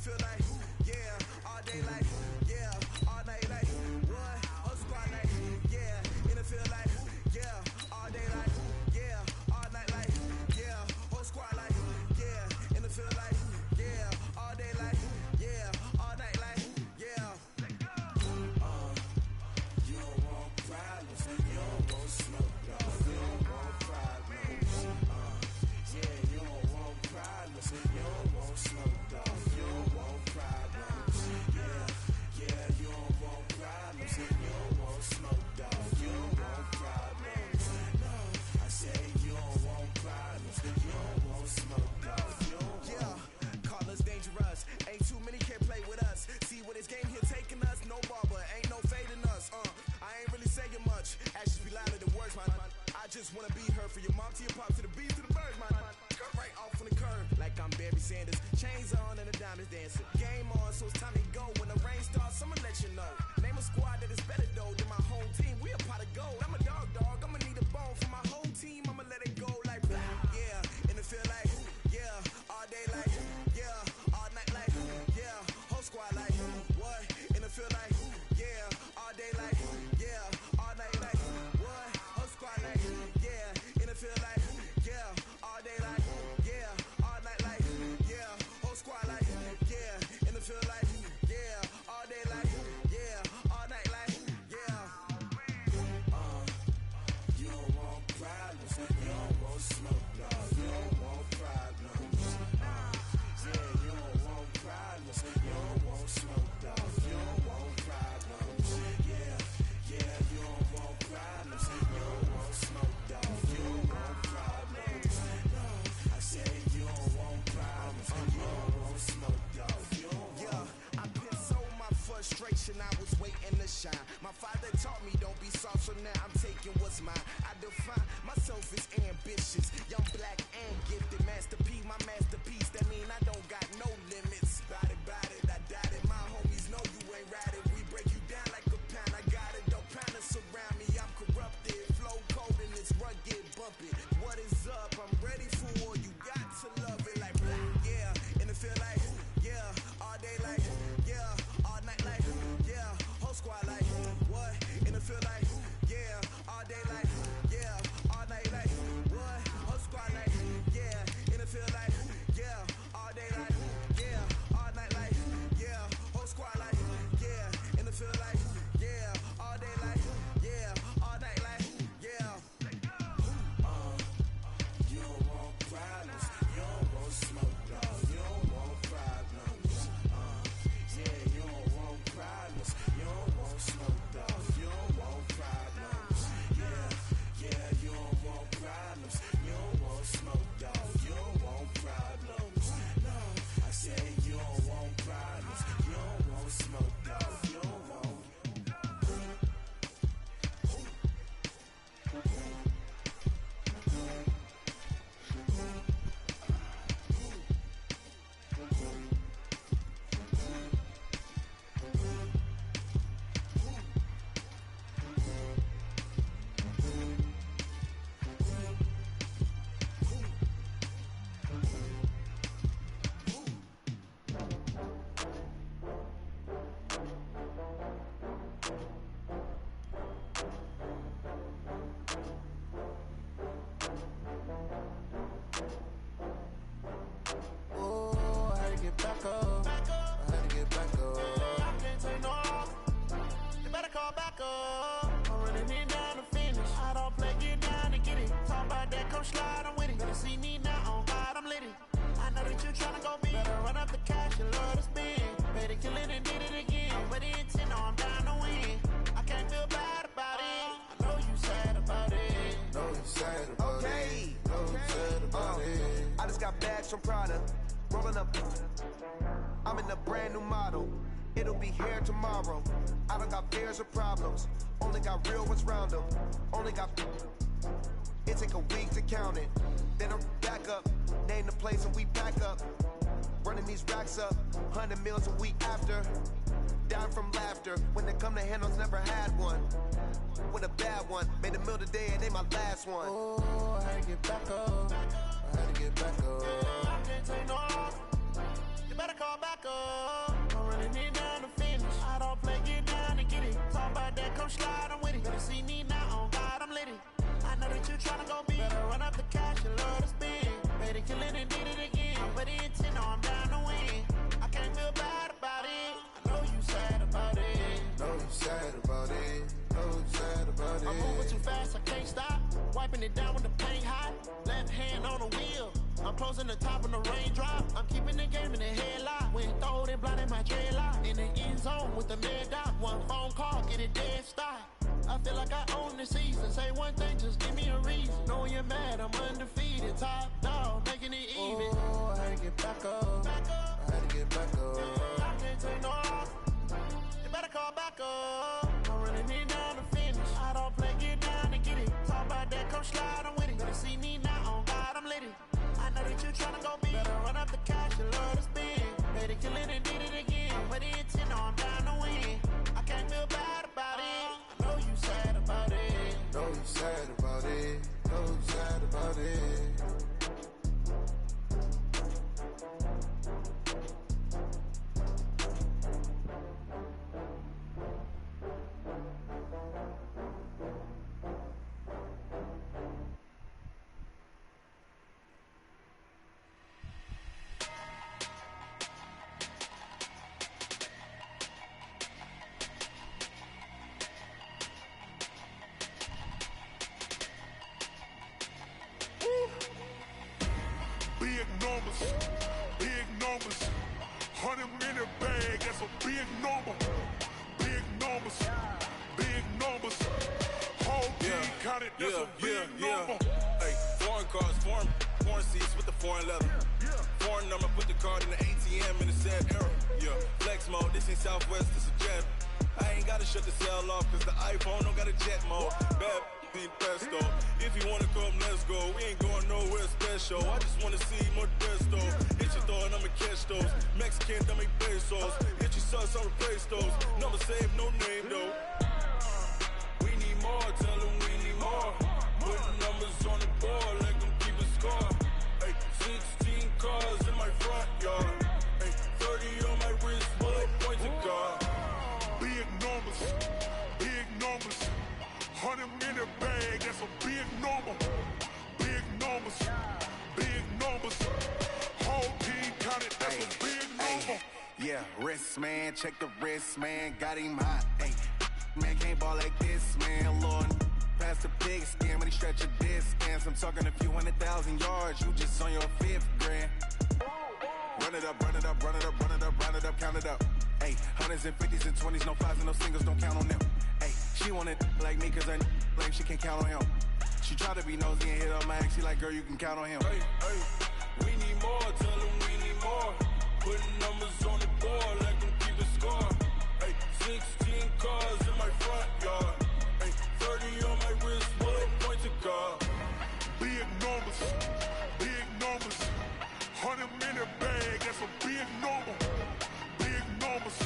feel like, yeah, all day like, yeah, all night like, what? Whole squad like, yeah, in the feel like, yeah, all day like, yeah, all night like, yeah, whole squad like, yeah, in the feel like, yeah, all day like, yeah, all night like, yeah. You don't want problems, you don't want smoke, dog. You don't want problems. Yeah, you don't want problems, you don't want smoke, dog. You don't want problems. Yeah, you don't want problems, you don't want smoke, dog. You don't want problems. No, I say you don't want problems, you don't want smoke, dog. You don't want. Call us dangerous. Ain't too many can play with us. See what this game here taking us. No barber, ain't no fading us. I ain't really saying much. Actions be louder than words, man. I just wanna be heard from your mom to your pop to the beat to the birds, man. Cut right off on the curb like I'm Barry Sanders. Chains on and the diamonds dancing. Game on, so it's time to go. When the rain starts, I'ma let you know. Name a squad that is better though than my home team. We a pot of gold. I'm a dog. I'ma need a bone for my whole team. I'ma let it go like yeah. And it feel like yeah. All day like yeah. All night like yeah. Whole squad like what? And it feel like yeah. All day like yeah. All night like what? Whole squad like yeah. And it feel like yeah. All day like yeah. All night like yeah. Whole squad like yeah. And it feel like yeah. All day like yeah. All night like yeah. You don't want problems, you don't want smoke, dog. You don't want problems. Yeah, you don't want problems, you don't want smoke, dog. You don't want problems. Yeah, you don't want problems, you don't want smoke, dog. You don't want problems. No, I say you don't want problems, you don't want smoke, dog. You don't want. Yeah, I put so my frustration, I was waiting to shine. My father taught me don't be soft, so now I'm taking what's mine. I define myself as ambitious, young, black, and gifted. Master P, my masterpiece. That mean I don't got no limits. Bout it, I doubt it. My homies know you ain't ratted. We break you down like a pound. I got it, don't pound to surround me. I'm corrupted, flow cold and it's rugged, bumpy. What is up? I'm ready for war. You got to love it like yeah, and it feel like yeah, all day like yeah, all night like yeah, whole squad like what? And it feel like yeah, all day like yeah, all night like what? Whole squad like yeah, and it feel like yeah, all day like yeah, all night like yeah, whole squad like yeah, and it feel like yeah, all day like yeah, all night like yeah. You don't want problems, you don't want smoke, dog. You don't want problems. Yeah, you don't want problems, you don't want smoke, dog. You don't want problems. Yeah, you don't want problems, you don't want smoke, dog. You don't want problems. No, I say you don't want problems, you don't want smoke, dog. You don't want. From Prada, rolling up. I'm in a brand new model. It'll be here tomorrow. I don't got fears or problems. Only got real ones round them. Only got. It take a week to count it. Then I'm back up. Name the place and we back up. Running these racks up. 100 meals a week after. Dying from laughter. When they come to handles, never had one. With a bad one. Made a meal today and ain't my last one. Oh, I had to get back up. I had to get back up. I can't take no loss. You better call back up. I'm running it down to finish. I don't play, get down and get it. Talk about that, come slide, I'm with it. Better see me now, on God, I'm lit it. I know that you tryna go big. Better run up the cash, you love to spend. Better kill it and did it again. But the intent, no, I'm down to win. I can't feel bad about it. I know you sad about it. Know you sad about it. Know you sad about it. I'm moving too fast, I can't stop. Wiping it down with the paint hot. Left hand on the wheel. I'm closing the top of the raindrop. I'm keeping the game in the headlock. When throwed and blinded my dreadlock. In the end zone with the mid dot. One phone call, get it dead stop. I feel like I own the season. Say one thing, just give me a reason. Knowing you're mad, I'm undefeated. Top dog, making it even. Oh, I had to get back up. Back up. I had to get back up. I can't take no loss. You better call back up. I'm running it down to finish. I don't play, get down and get it. Talk about that, come slide, I'm with it. Better see me now, on God, I'm lit it. I know that you tryna go big. Better run up the cash, you love to spend. Better kill it and did it again. But the intent, no, I'm down to win. I can't feel bad about it. I know you sad about it. Know you sad about it. Know you sad about it. Big numbers, big numbers. 100 in the bag, that's a big number. Big numbers, big numbers. Whole team counted, that's a big number. Hey, foreign cars, foreign seats with the foreign leather. Foreign number, put the card in the ATM in the sad era. Yeah, flex mode, this ain't Southwest, this a jet. I ain't gotta shut the cell off, cause the iPhone don't got a jet mode. Bad be pesto. If you wanna come, let's go. We ain't going nowhere special. I just wanna see more desto. Hit your thought, I'ma catch those. Mexican, dummy pesos. Hit your sus, I'll replace those. Number save, no name though. We need more, tell them we need more. Putting numbers on the board, let them keep a score. Hey, 16 cars in my front yard. Hey, 30 on my wrist, bullet point to God. Big numbers, big numbers. 100 in the bag, that's a big number. Big numbers, big numbers. Whole team counted, that's a big number. Yeah, wrist man, check the wrist man, got him hot. Ay, man can't ball like this, man. Lord, past the big skin, but he stretch a distance. I'm talking a few 100,000 yards, you just on your 5th grand. Run it up, run it up, run it up, run it up, round it up, count it up. Ay, 100s and 50s and 20s, no 5s and no singles, don't count on them. Ay, she want it like me, cause I like she can't count on him. She try to be nosy and hit up my ex, she like, girl, you can count on him. Hey, hey, we need more, tell them we need more. Putting numbers on the board, let them keep a score. Hey, 16 cars in my front yard. Hey, 30 on my wrist, bullet point to God. Big numbers, big numbers. 100 in the bag, that's a big number. Big numbers,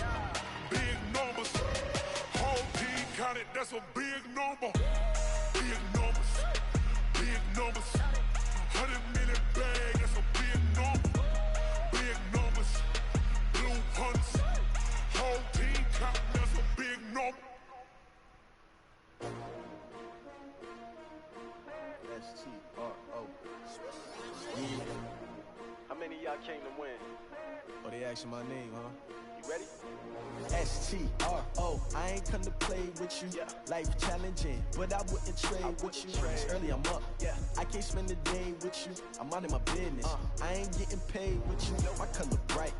big numbers. Whole team counted, that's a big number. Big numbers, big numbers. 100 in the bag, that's a big number. Big numbers, blue hunts. Whole team counted, that's a big number. S-T-R-O. How many of y'all came to win? Oh, they asking my name, huh? You ready? S-T-R-O, I ain't come to play with you. Life challenging, but I wouldn't trade with you. It's early, I'm up. I can't spend the day with you. I'm out of my business. I ain't getting paid with you. My color bright.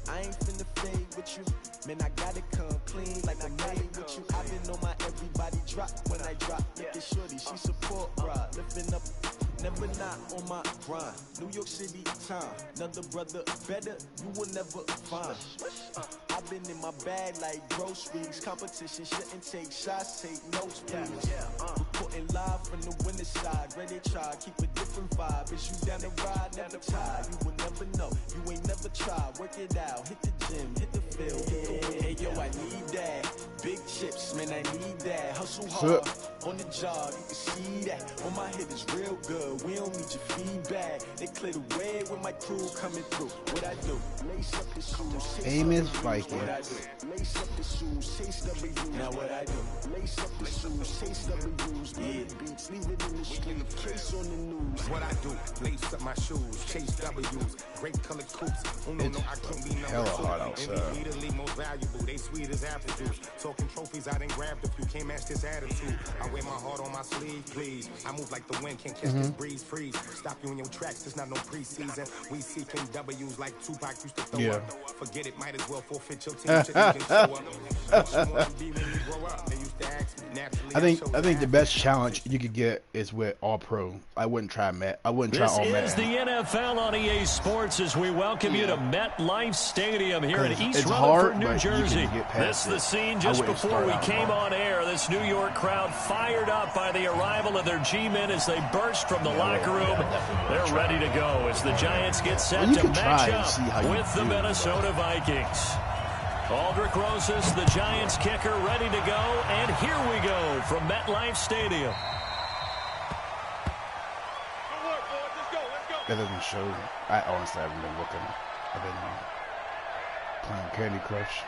I ain't finna fade with you. Man, I gotta come clean like I made with you. I've been on my everybody drop when I drop. Look at shorty, she support ride. Lifting up, never not on my grind. New York City time, another brother better, you will never find. I've been in my bag like groceries. Competition shouldn't take shots, take notes, please. Reporting live from the winter side. Ready to try, keep a different vibe. Is you down the ride, never tired. You will never know, you ain't never tried. Work it out, hit the gym, hit the field, hit the win. Hey yo, I need that. Big chips, man, I need that. Hustle hard, on the job, you can see that. When my hit is real good, we don't need your feedback. They clear the way with my crew coming through. What I do? Lace up the shoes, Famous Viking. what I do? Lace up the shoes, chase W's. Now what I do? Lace up the shoes, chase W's. Yeah, beats, leave it in the street, case on the news. What I do, lace up my shoes, chase W's, great colored coops. No, I can't be number hella two. hot outside. Immediately most valuable, they sweet as apple juice. Talking trophies, I done grabbed a few, can't match this attitude. I wear my heart on my sleeve, please. I move like the wind, can't catch this breeze, freeze. Stop you in your tracks, there's not no preseason. We seeking W's like Tupac used to throw up. Forget it, might as well forfeit your team, shouldn't even show up. What you wanna be when you grow up? They used to ask me naturally. I think the best challenge you could get is with All Pro. I wouldn't try Matt. I wouldn't try All Matt. This is the NFL on EA Sports as we welcome you to MetLife Stadium here in East Rutherford, New Jersey. This is the scene just before we came on air. This New York crowd fired up by the arrival of their G-men as they burst from the locker room. They're ready to go as the Giants get set to match up with the Minnesota Vikings. Aldrich Rosas, the Giants kicker, ready to go. And here we go from MetLife Stadium. That doesn't show. I honestly haven't been looking. I've been playing Candy Crush.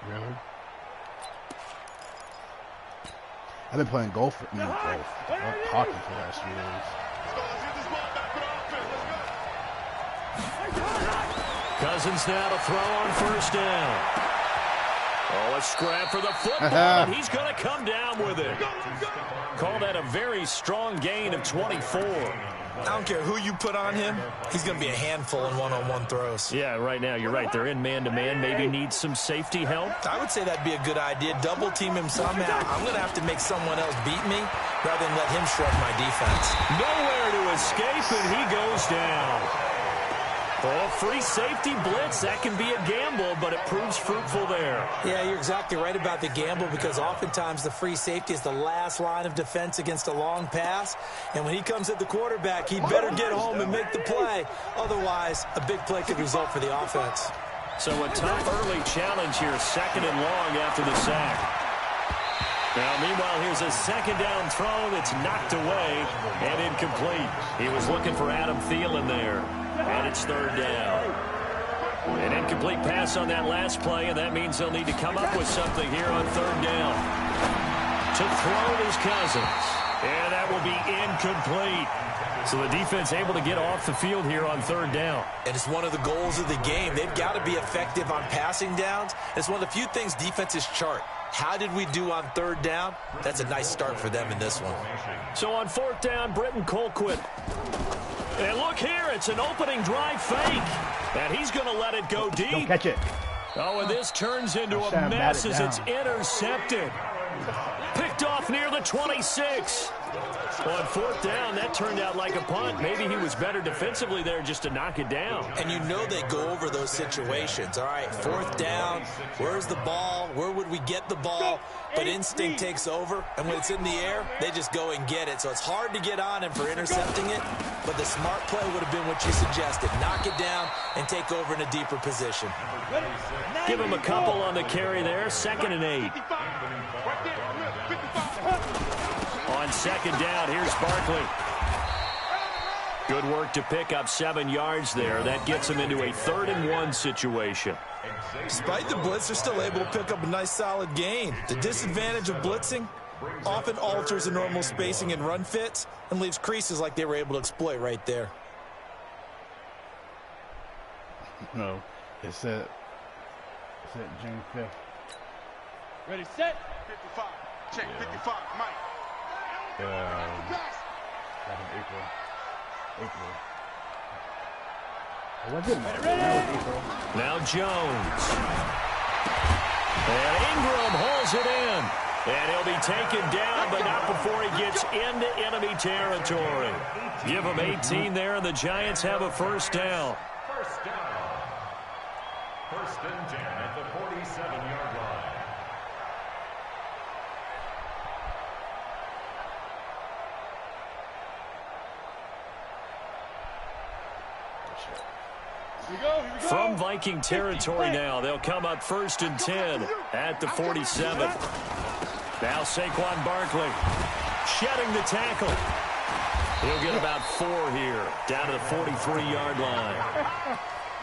Really? I've been playing golf. Hockey for the last few years. Cousins now to throw on first down. Oh, a scrap for the football, and he's going to come down with it. Call that a very strong gain of 24. I don't care who you put on him. He's going to be a handful in one-on-one throws. Yeah, right now, you're right. They're in man-to-man. Maybe need some safety help. I would say that'd be a good idea. Double team him somehow. I'm going to have to make someone else beat me rather than let him shred my defense. Nowhere to escape, and he goes down. Oh, free safety blitz. That can be a gamble, but it proves fruitful there. Yeah, you're exactly right about the gamble because oftentimes the free safety is the last line of defense against a long pass. And when he comes at the quarterback, he better get home and make the play. Otherwise, a big play could result for the offense. So a tough early challenge here, 2nd and long after the sack. Now, meanwhile, here's a 2nd down throw that's knocked away and incomplete. He was looking for Adam Thielen there, and it's 3rd down. An incomplete pass on that last play, and that means they'll need to come up with something here on 3rd down. To throw is Cousins, and that will be incomplete. So the defense able to get off the field here on 3rd down. And it's one of the goals of the game. They've got to be effective on passing downs. It's one of the few things defenses chart. How did we do on 3rd down? That's a nice start for them in this one. So on 4th down, Britton Colquitt. And look here, it's an opening drive fake. And he's going to let it go deep. Don't catch it. Oh, and this turns into a mess as it's intercepted. Picked off near the 26. On 4th down, that turned out like a punt. Maybe he was better defensively there just to knock it down. And you know they go over those situations. All right, 4th down, where's the ball? Where would we get the ball? But instinct takes over, and when it's in the air, they just go and get it. So it's hard to get on him for intercepting it, but the smart play would have been what you suggested. Knock it down and take over in a deeper position. Give him a couple on the carry there, 2nd and 8. On 2nd down, here's Barkley. Good work to pick up 7 yards there. That gets him into a 3rd and 1 situation. Despite the blitz, they're still able to pick up a nice solid gain. The disadvantage of blitzing often alters the normal spacing and run fits and leaves creases like they were able to exploit right there. No, it's at June 5th. Ready, set. 55. Check 55. Mike. Back in April. Was it? Now Jones. And Ingram holds it in. And he'll be taken down, but not before he gets into enemy territory. Give him 18 there, and the Giants have a 1st down. 1st and 10 at the 47-yard line. From Viking territory now, they'll come up 1st and 10 at the 47. Now Saquon Barkley shedding the tackle. He'll get about 4 here, down to the 43-yard line.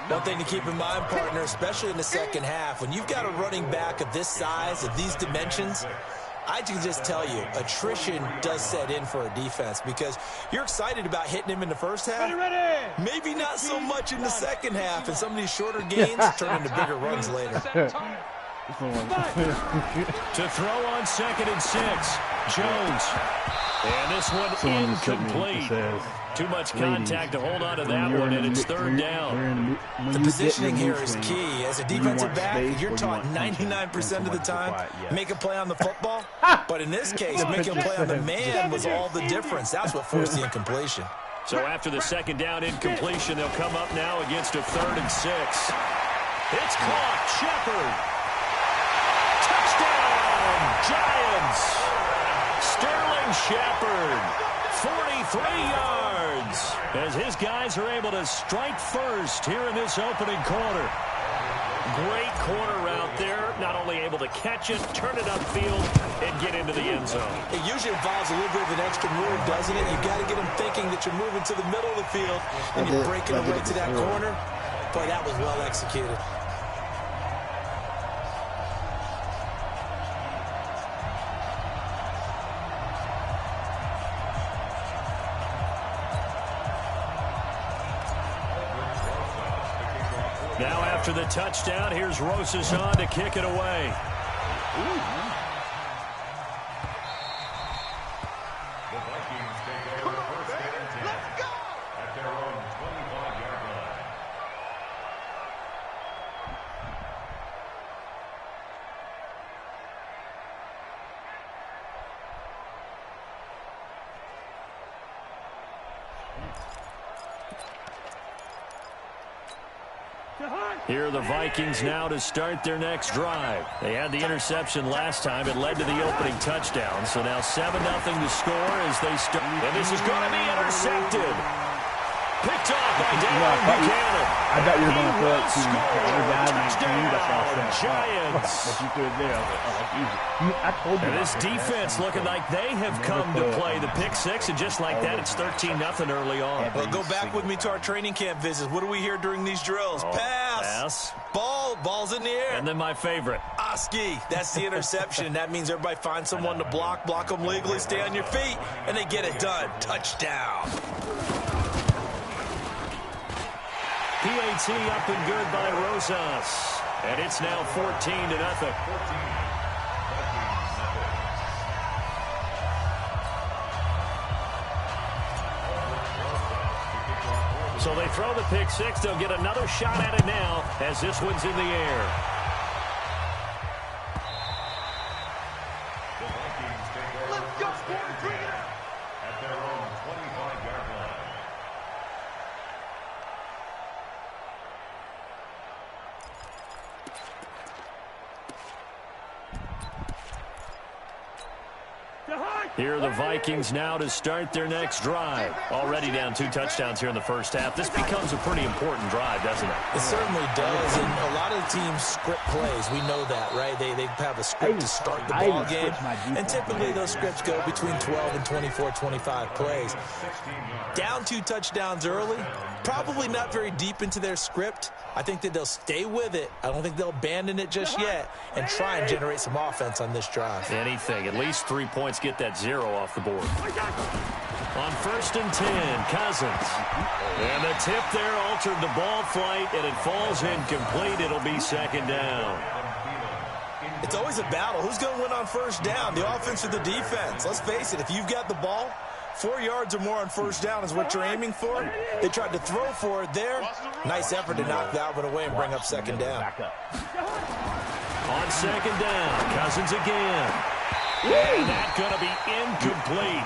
One thing to keep in mind, partner, especially in the second half, when you've got a running back of this size, of these dimensions, I can just tell you, attrition does set in for a defense because you're excited about hitting him in the first half. Maybe not so much in the second half, and some of these shorter gains turn into bigger runs later. To throw on 2nd and 6, Jones. And this one incomplete. Too much contact to hold on to that one, and it's 3rd down. The positioning here is key. As a defensive back, you're taught 99% of the time, make a play on the football. But in this case, making a play on the man was all the difference. That's what forced the incompletion. So after the 2nd down incompletion, they'll come up now against a 3rd and 6. It's caught. Shepard. Touchdown, Giants. Sterling Shepard, 43 yards, as his guys are able to strike first here in this opening quarter. Great corner route there, not only able to catch it, turn it upfield, and get into the end zone. It usually involves a little bit of an extra move, doesn't it? You've got to get him thinking that you're moving to the middle of the field, and you're breaking away to that corner. Boy, that was well executed. Now after the touchdown, here's Rosas on to kick it away. The Vikings take over 1st and 10 at their own 25-yard line. Here are the Vikings now to start their next drive. They had the interception last time. It led to the opening touchdown. So now 7-0 to score as they start. And this is going to be intercepted. Picked off by Darren Buchanan. I thought you were going to throw it to your guy. Giants. But you threw it there. I told you. And this defense looking like they have come to play. The pick 6, and just like that, it's 13-0 early on. Well, go back with me to our training camp visits. What do we hear during these drills? Pass. Ball's in the air. And then my favorite. Oski. That's the interception. That means everybody finds someone to block them legally, stay on your feet, and they get it done. Touchdown. PAT up and good by Rosas. And it's now 14-0. So they throw the pick 6. They'll get another shot at it now as this one's in the air. The Vikings take over 1st and 10 at their own 25-yard line. Here are the Vikings now to start their next drive. Already down 2 touchdowns here in the first half. This becomes a pretty important drive, doesn't it? It certainly does, and a lot of the teams script plays. We know that, right? They have a script to start the ball game, and typically those scripts go between 12 and 24, 25 plays. Down 2 touchdowns early, probably not very deep into their script. I think that they'll stay with it. I don't think they'll abandon it just yet and try and generate some offense on this drive. Anything. At least 3 points, get that 0 off the board. On 1st and 10, Cousins. And the tip there altered the ball flight, and it falls incomplete. It'll be 2nd down. It's always a battle. Who's going to win on 1st down, the offense or the defense? Let's face it, if you've got the ball, 4 yards or more on 1st down is what you're aiming for. They tried to throw for it there. Nice effort to knock that one away and bring up 2nd down. On 2nd down, Cousins again. And that's going to be incomplete.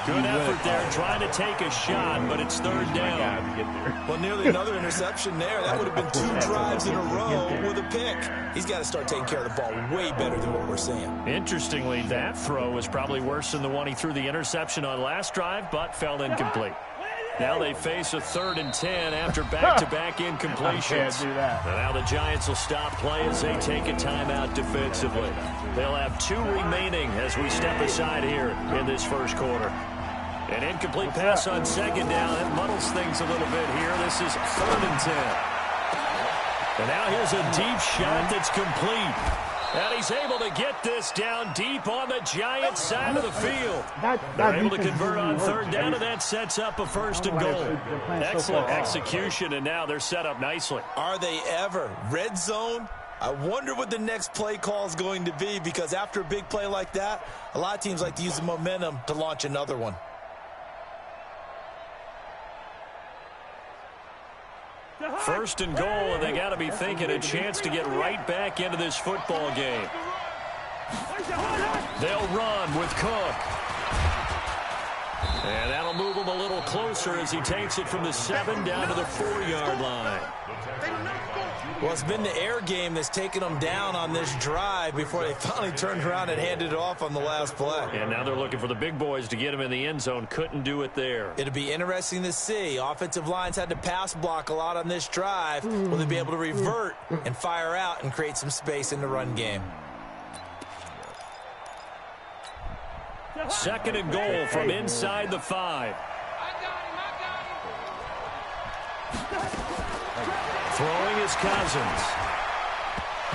Good effort there, trying to take a shot, but it's 3rd down. Well, nearly another interception there. That would have been 2 drives in a row with a pick. He's got to start taking care of the ball way better than what we're seeing. Interestingly, that throw was probably worse than the one he threw the interception on last drive, but fell incomplete. Now they face a 3rd and 10 after back-to-back incompletions. Do that. And now the Giants will stop play as they take a timeout defensively. They'll have 2 remaining as we step aside here in this first quarter. An incomplete pass on 2nd down. It muddles things a little bit here. This is 3rd and 10. And now here's a deep shot that's complete. And he's able to get this down deep on the Giants' side of the field. They're able to convert on 3rd down, and that sets up a 1st and goal. Excellent execution, and now they're set up nicely. Are they ever? Red zone? I wonder what the next play call is going to be, because after a big play like that, a lot of teams like to use the momentum to launch another one. First and goal, and they got to be thinking a chance to get right back into this football game. They'll run with Cook. And that'll move him a little closer as he takes it from the 7 down to the 4-yard line. Well, it's been the air game that's taken them down on this drive before they finally turned around and handed it off on the last play. And now they're looking for the big boys to get him in the end zone. Couldn't do it there. It'll be interesting to see. Offensive lines had to pass block a lot on this drive. Will they be able to revert and fire out and create some space in the run game? 2nd and goal from inside the 5. Throwing is Cousins.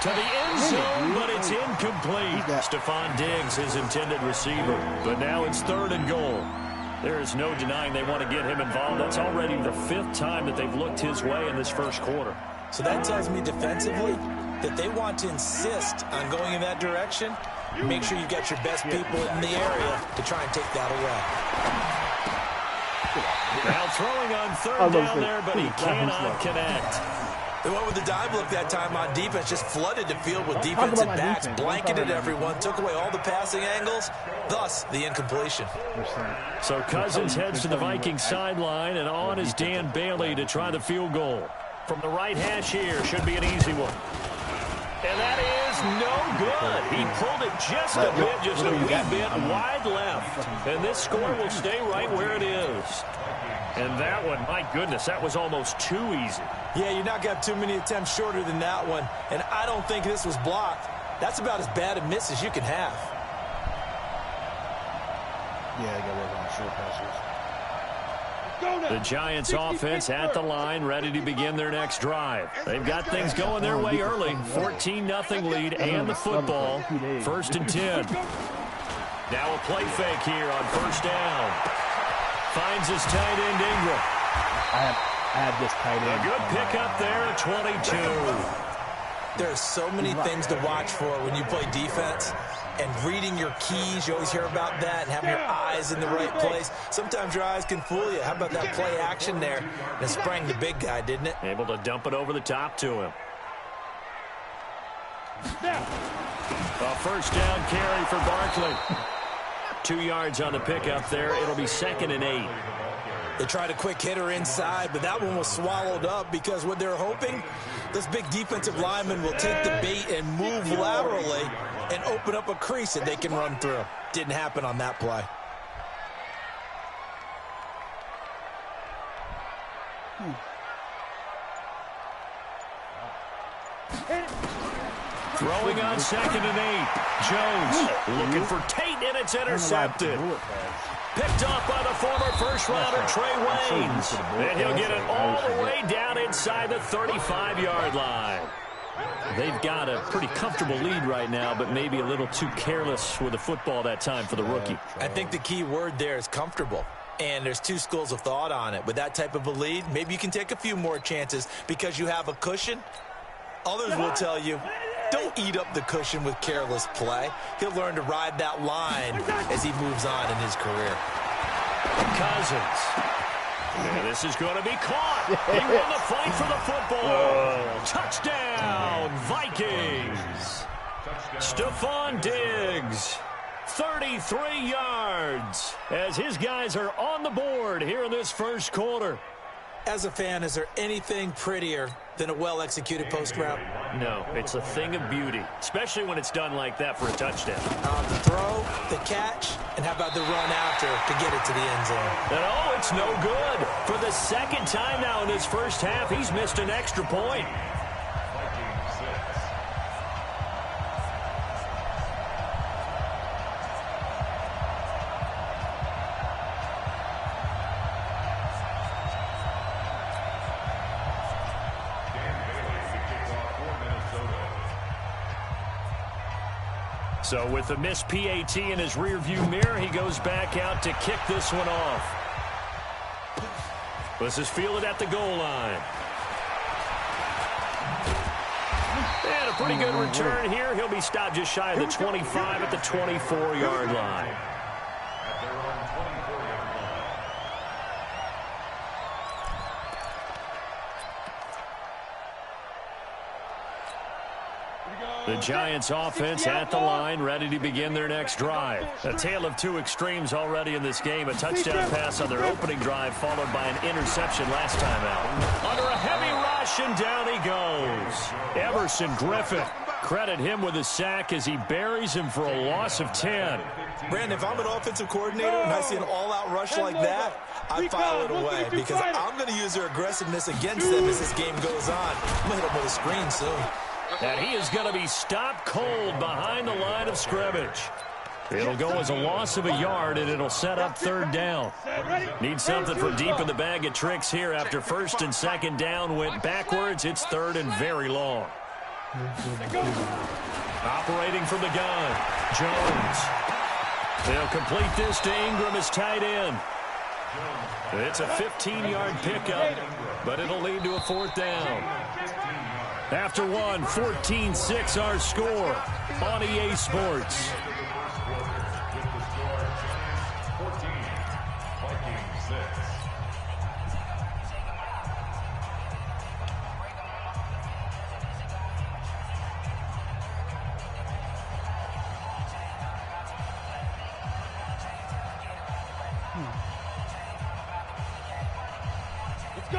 To the end zone, but it's incomplete. Stephon Diggs, his intended receiver. But now it's 3rd and goal. There is no denying they want to get him involved. That's already the 5th time that they've looked his way in this first quarter. So that tells me defensively that they want to insist on going in that direction. Make sure you get your best people in the area to try and take that away. Now throwing on 3rd down there, but he cannot connect. They went with the dive look that time on defense, just flooded the field with defensive backs, blanketed everyone, took away all the passing angles, thus the incompletion. So Cousins heads to the Vikings sideline, and on is Dan Bailey to try the field goal. From the right hash here, should be an easy one. And that is no good. He pulled it just a bit, just a wee bit wide left. And this score will stay right where it is. And that one, my goodness, that was almost too easy. Yeah, you're not going to have too many attempts shorter than that one. And I don't think this was blocked. That's about as bad a miss as you can have. Yeah, I got to work on the short passes. The Giants offense at the line, ready to begin their next drive. They've got things going their way early. 14-0 lead and the football. 1st and 10. Now a play fake here on 1st down. Finds his tight end Ingram. I had this tight end. A good pickup there at 22. There are so many things to watch for when you play defense. And reading your keys, you always hear about that, and having your eyes in the right place. Sometimes your eyes can fool you. How about that play action there? And it sprang the big guy, didn't it? Able to dump it over the top to him. A 1st down carry for Barkley. 2 yards on the pickup there. It'll be 2nd and 8. They tried a quick hitter inside, but that one was swallowed up because what they're hoping, this big defensive lineman will take the bait and move laterally and open up a crease that they can run through. Didn't happen on that play. Throwing on 2nd and 8. Jones looking for Tate, and it's intercepted. Picked off by the former first-rounder Trey Waynes. And he'll get it all the way down inside the 35-yard line. They've got a pretty comfortable lead right now, but maybe a little too careless with the football that time for the rookie. I think the key word there is comfortable. And there's 2 schools of thought on it. With that type of a lead, maybe you can take a few more chances because you have a cushion. Others will tell you, don't eat up the cushion with careless play. He'll learn to ride that line as he moves on in his career. Cousins. And this is going to be caught. He won the fight for the football. Touchdown, Vikings. Stephon Diggs, 33 yards, as his guys are on the board here in this first quarter. As a fan, is there anything prettier than a well-executed post route? No, it's a thing of beauty, especially when it's done like that for a touchdown. The throw, the catch, and how about the run after to get it to the end zone? And oh, it's no good. For the second time now in this first half, he's missed an extra point. So with the missed PAT in his rearview mirror, he goes back out to kick this one off. This is fielded at the goal line. And a pretty good return here. He'll be stopped just shy of the 25 at the 24-yard line. The Giants offense at the line, ready to begin their next drive. A tale of two extremes already in this game. A touchdown pass on their opening drive, followed by an interception last time out. Under a heavy rush, and down he goes. Everson Griffin. Credit him with a sack as he buries him for a loss of 10. Brandon, if I'm an offensive coordinator and I see an all-out rush like that, I file it away because I'm going to use their aggressiveness against them as this game goes on. I'm going to hit them with a screen soon. And he is going to be stopped cold behind the line of scrimmage. It'll go as a loss of a yard, and it'll set up third down. Need something for deep in the bag of tricks here after first and second down went backwards. It's third and very long. Operating from the gun, Jones. They'll complete this to Ingram as tight end. It's a 15-yard pickup, but it'll lead to a fourth down. After one, 14-6 our score on EA Sports.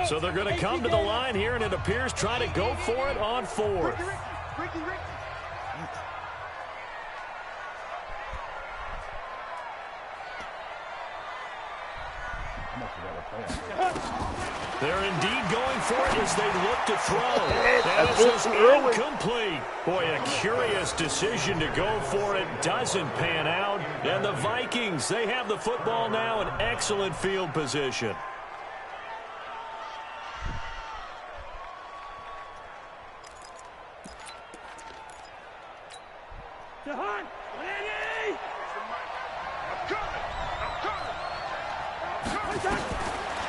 So they're going to come to the line here, and it appears try to go for it on fourth. They're indeed going for it as they look to throw. And this is incomplete. Boy, a curious decision to go for it. Doesn't pan out. And the Vikings, they have the football now in excellent field position.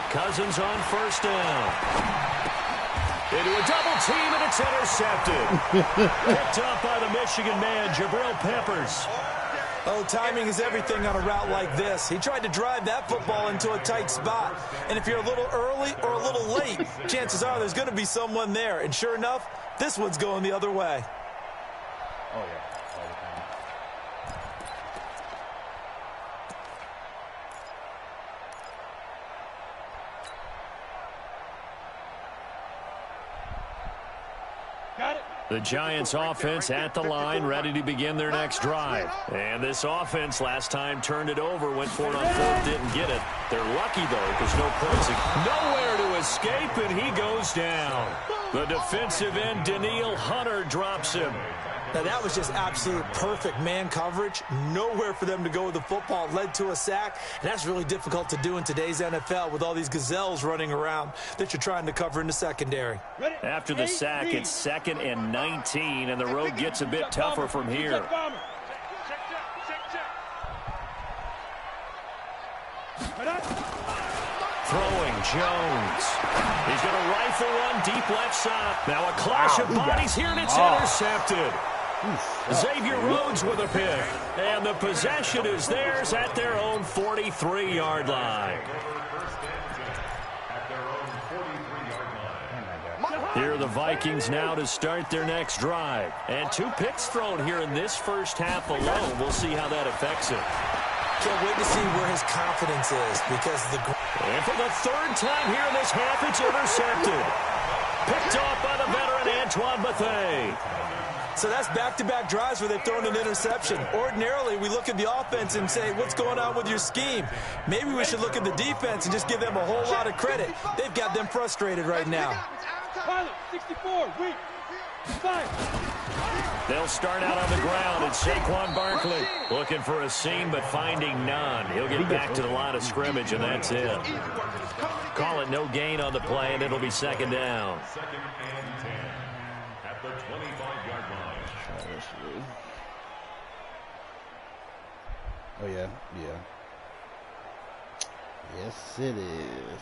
Cousins on first down. Into a double team, and it's intercepted. Picked up by the Michigan man, Jabril Peppers. Oh, timing is everything on a route like this. He tried to drive that football into a tight spot. And if you're a little early or a little late, chances are there's going to be someone there. And sure enough, this one's going the other way. Oh, yeah. The Giants offense at the line, ready to begin their next drive. And this offense last time turned it over, went for it on fourth, didn't get it. They're lucky, though, because no points. Nowhere to escape, and he goes down. The defensive end, Daniil Hunter, drops him. Now, that was just absolute perfect man coverage. Nowhere for them to go with the football. Led to a sack, and that's really difficult to do in today's NFL with all these gazelles running around that you're trying to cover in the secondary. After the sack, it's 2nd and 19, and the road gets a bit tougher from here. Throwing, Jones. He's going to rifle one deep left side. Now a clash of bodies here, and it's intercepted. Xavier Rhodes with a pick. And the possession is theirs at their own 43-yard line. Here are the Vikings now to start their next drive. And 2 picks thrown here in this first half alone. We'll see how that affects it. Can't wait to see where his confidence is because And for the third time here in this half, it's intercepted. Picked off by the veteran Antoine Bethea. So that's back-to-back drives where they've thrown an interception. Ordinarily, we look at the offense and say, what's going on with your scheme? Maybe we should look at the defense and just give them a whole lot of credit. They've got them frustrated right now. 64, weak, 5. They'll start out on the ground. It's Saquon Barkley looking for a seam, but finding none. He'll get back to the line of scrimmage, and that's it. Call it no gain on the play, and it'll be second down. Second and 10 at the 25-yard line. Oh, yeah. Yeah. Yes, it is.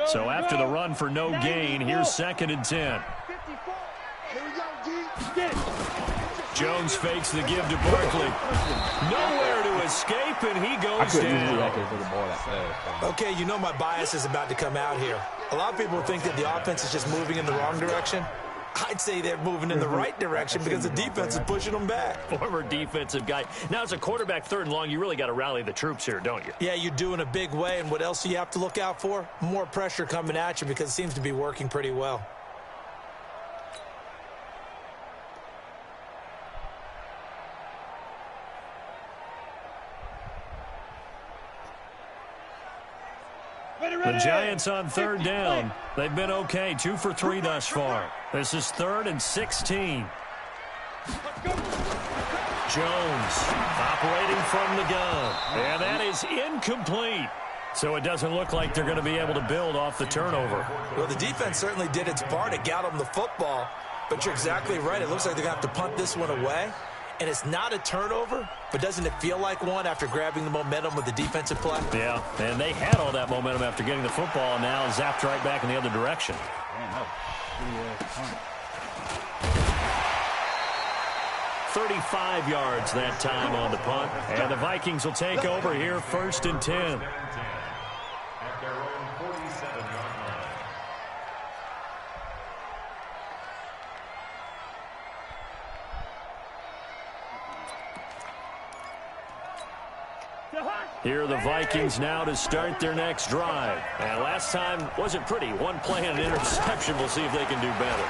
So after the run for no gain, here's second and 10. Jones fakes the give to Barkley. Nowhere to escape, and he goes down. Okay, you know my bias is about to come out here. A lot of people think that the offense is just moving in the wrong direction. I'd say they're moving in the right direction because the defense is pushing them back. Former defensive guy. Now, as a quarterback, third and long, you really got to rally the troops here, don't you? Yeah, you do in a big way. And what else do you have to look out for? More pressure coming at you because it seems to be working pretty well. The Giants on third down. They've been okay, 2 for 3 thus far. This is 3rd and 16. Jones operating from the gun. And that is incomplete. So it doesn't look like they're going to be able to build off the turnover. Well, the defense certainly did its part to get them the football. But you're exactly right. It looks like they're going to have to punt this one away. And it's not a turnover, but doesn't it feel like one after grabbing the momentum with the defensive play? Yeah, and they had all that momentum after getting the football, and now zapped right back in the other direction. 35 yards that time on the punt, and the Vikings will take over here 1st and 10. At their own 47-yard line. Here are the Vikings now to start their next drive. And last time wasn't pretty. One play and an interception. We'll see if they can do better.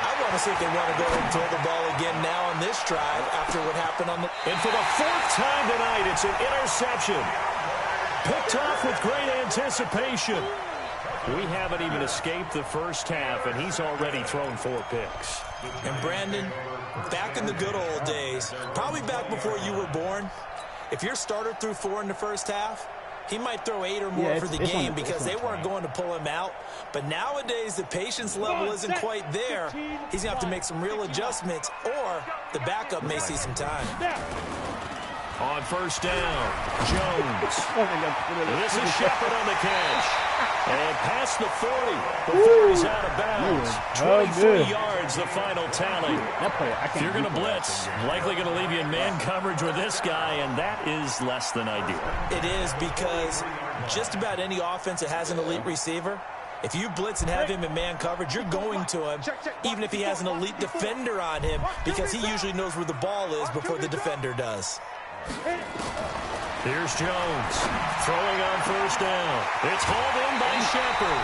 I want to see if they want to go ahead and throw the ball again now on this drive after what happened on the... And for the 4th time tonight, it's an interception. Picked off with great anticipation. We haven't even escaped the first half, and he's already thrown 4 picks. And Brandon, back in the good old days, probably back before you were born, if your starter threw 4 in the first half, he might throw 8 or more for the game because they weren't going to pull him out. But nowadays, the patience level isn't quite there. He's going to have to make some real adjustments, or the backup may see some time. On first down, Jones. This is Shepard on the catch. And past the 40. Before he's out of bounds. 23 yards, the final tally. If you're going to blitz, likely going to leave you in man coverage with this guy, and that is less than ideal. It is, because just about any offense that has an elite receiver, if you blitz and have him in man coverage, you're going to him, even if he has an elite defender on him, because he usually knows where the ball is before the defender does. Here's Jones throwing on first down. It's hauled in by Shepard.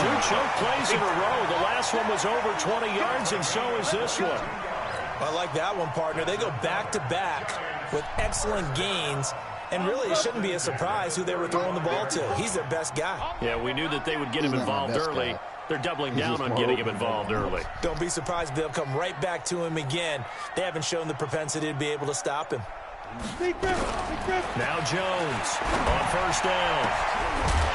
2 choke plays in a row. The last one was over 20 yards, and so is this one. I like that one, partner. They go back-to-back with excellent gains. And really, it shouldn't be a surprise who they were throwing the ball to. He's their best guy. Yeah, we knew that they would get him involved early. They're doubling down on getting him involved early. Don't be surprised if they'll come right back to him again. They haven't shown the propensity to be able to stop him. Now Jones on first down.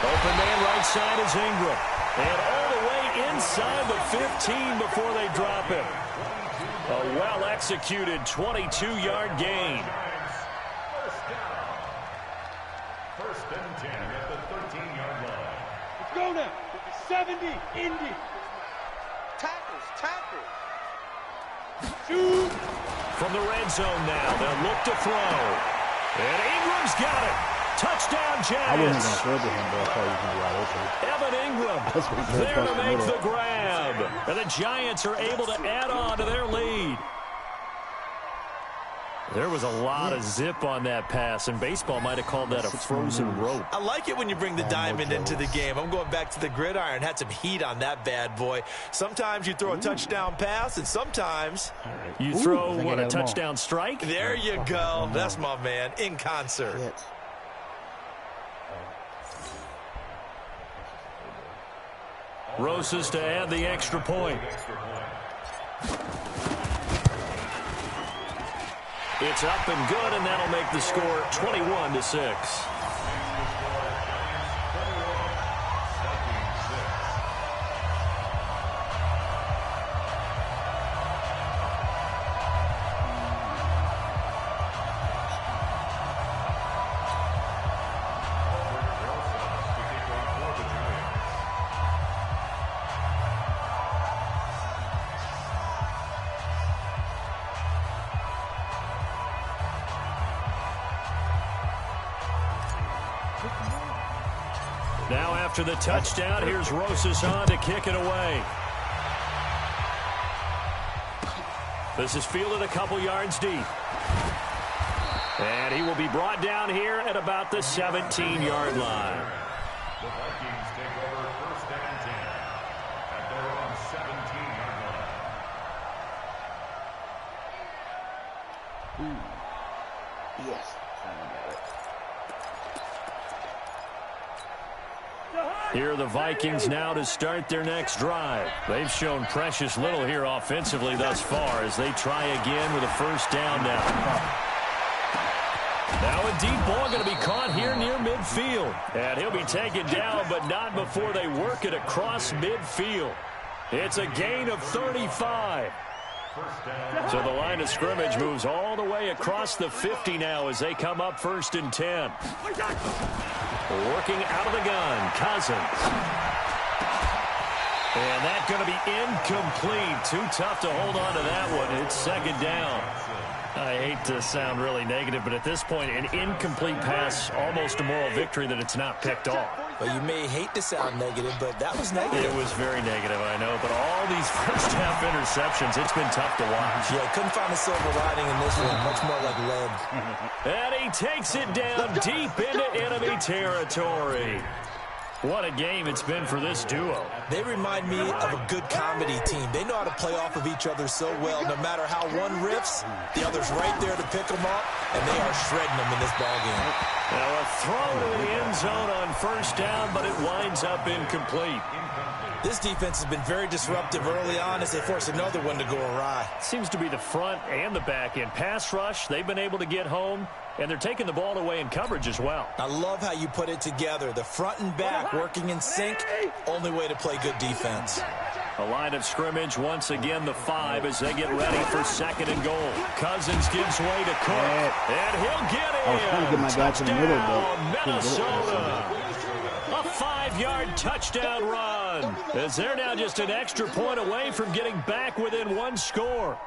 Open man right side is Ingram. And all the way inside the 15 before they drop him. A well-executed 22-yard gain. First and 10 at the 13-yard line. Let's go now. 70, Indy. Tackles. Shoot. From the red zone now, they'll look to throw. And Ingram's got it. Touchdown, Giants. I wasn't going to throw to him, but I thought he was going to ride over him. Evan Ingram there to make the grab. And the Giants are able to add on to their lead. There was a lot of zip on that pass, and baseball might have called that a frozen rope. I like it when you bring the diamond into the game. I'm going back to the gridiron. Had some heat on that bad boy. Sometimes you throw a touchdown pass, and sometimes you throw, what, a touchdown strike? There you go. That's my man, in concert. Rosas to add the extra point. It's up and good, and that'll make the score 21-6. Now after the touchdown, here's Rosas on to kick it away. This is fielded a couple yards deep. And he will be brought down here at about the 17-yard line. The Vikings take over first and 10 at their own 17-yard line. Yes. Here are the Vikings now to start their next drive. They've shown precious little here offensively thus far as they try again with a first down now. Now a deep ball going to be caught here near midfield. And he'll be taken down, but not before they work it across midfield. It's a gain of 35. So the line of scrimmage moves all the way across the 50 now as they come up first and 10. Working out of the gun, Cousins. And that's going to be incomplete. Too tough to hold on to that one. It's second down. I hate to sound really negative, but at this point, an incomplete pass, almost a moral victory that it's not picked off. Well, you may hate to sound negative, but that was negative. It was very negative, I know. But all these first-half interceptions, it's been tough to watch. Yeah, couldn't find a silver lining in this one. Much more like lead. And he takes it down deep into enemy territory. What a game it's been for this duo. They remind me of a good comedy team. They know how to play off of each other so well. No matter how one riffs, the other's right there to pick them up, and they are shredding them in this ballgame. Now a throw to the end zone on first down, but it winds up incomplete. This defense has been very disruptive early on as they force another one to go awry. Seems to be the front and the back end. Pass rush, they've been able to get home, and they're taking the ball away in coverage as well. I love how you put it together. The front and back working in sync, only way to play good defense. A line of scrimmage, once again the 5 as they get ready for second and goal. Cousins gives way to Cook, and he'll get in. I was trying to get my guy to the middle, but Minnesota. A 5-yard touchdown run, as they're now just an extra point away from getting back within one score.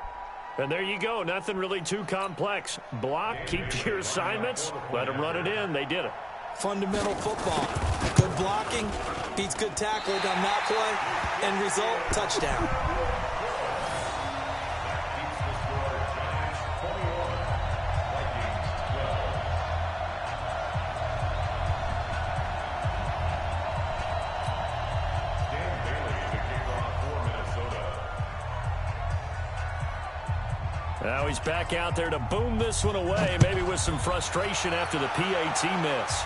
And there you go, nothing really too complex. Block, keep to your assignments, let them run it in. They did it. Fundamental football. Good blocking, beats good tackling on that play, end result, touchdown. Now he's back out there to boom this one away, maybe with some frustration after the PAT miss.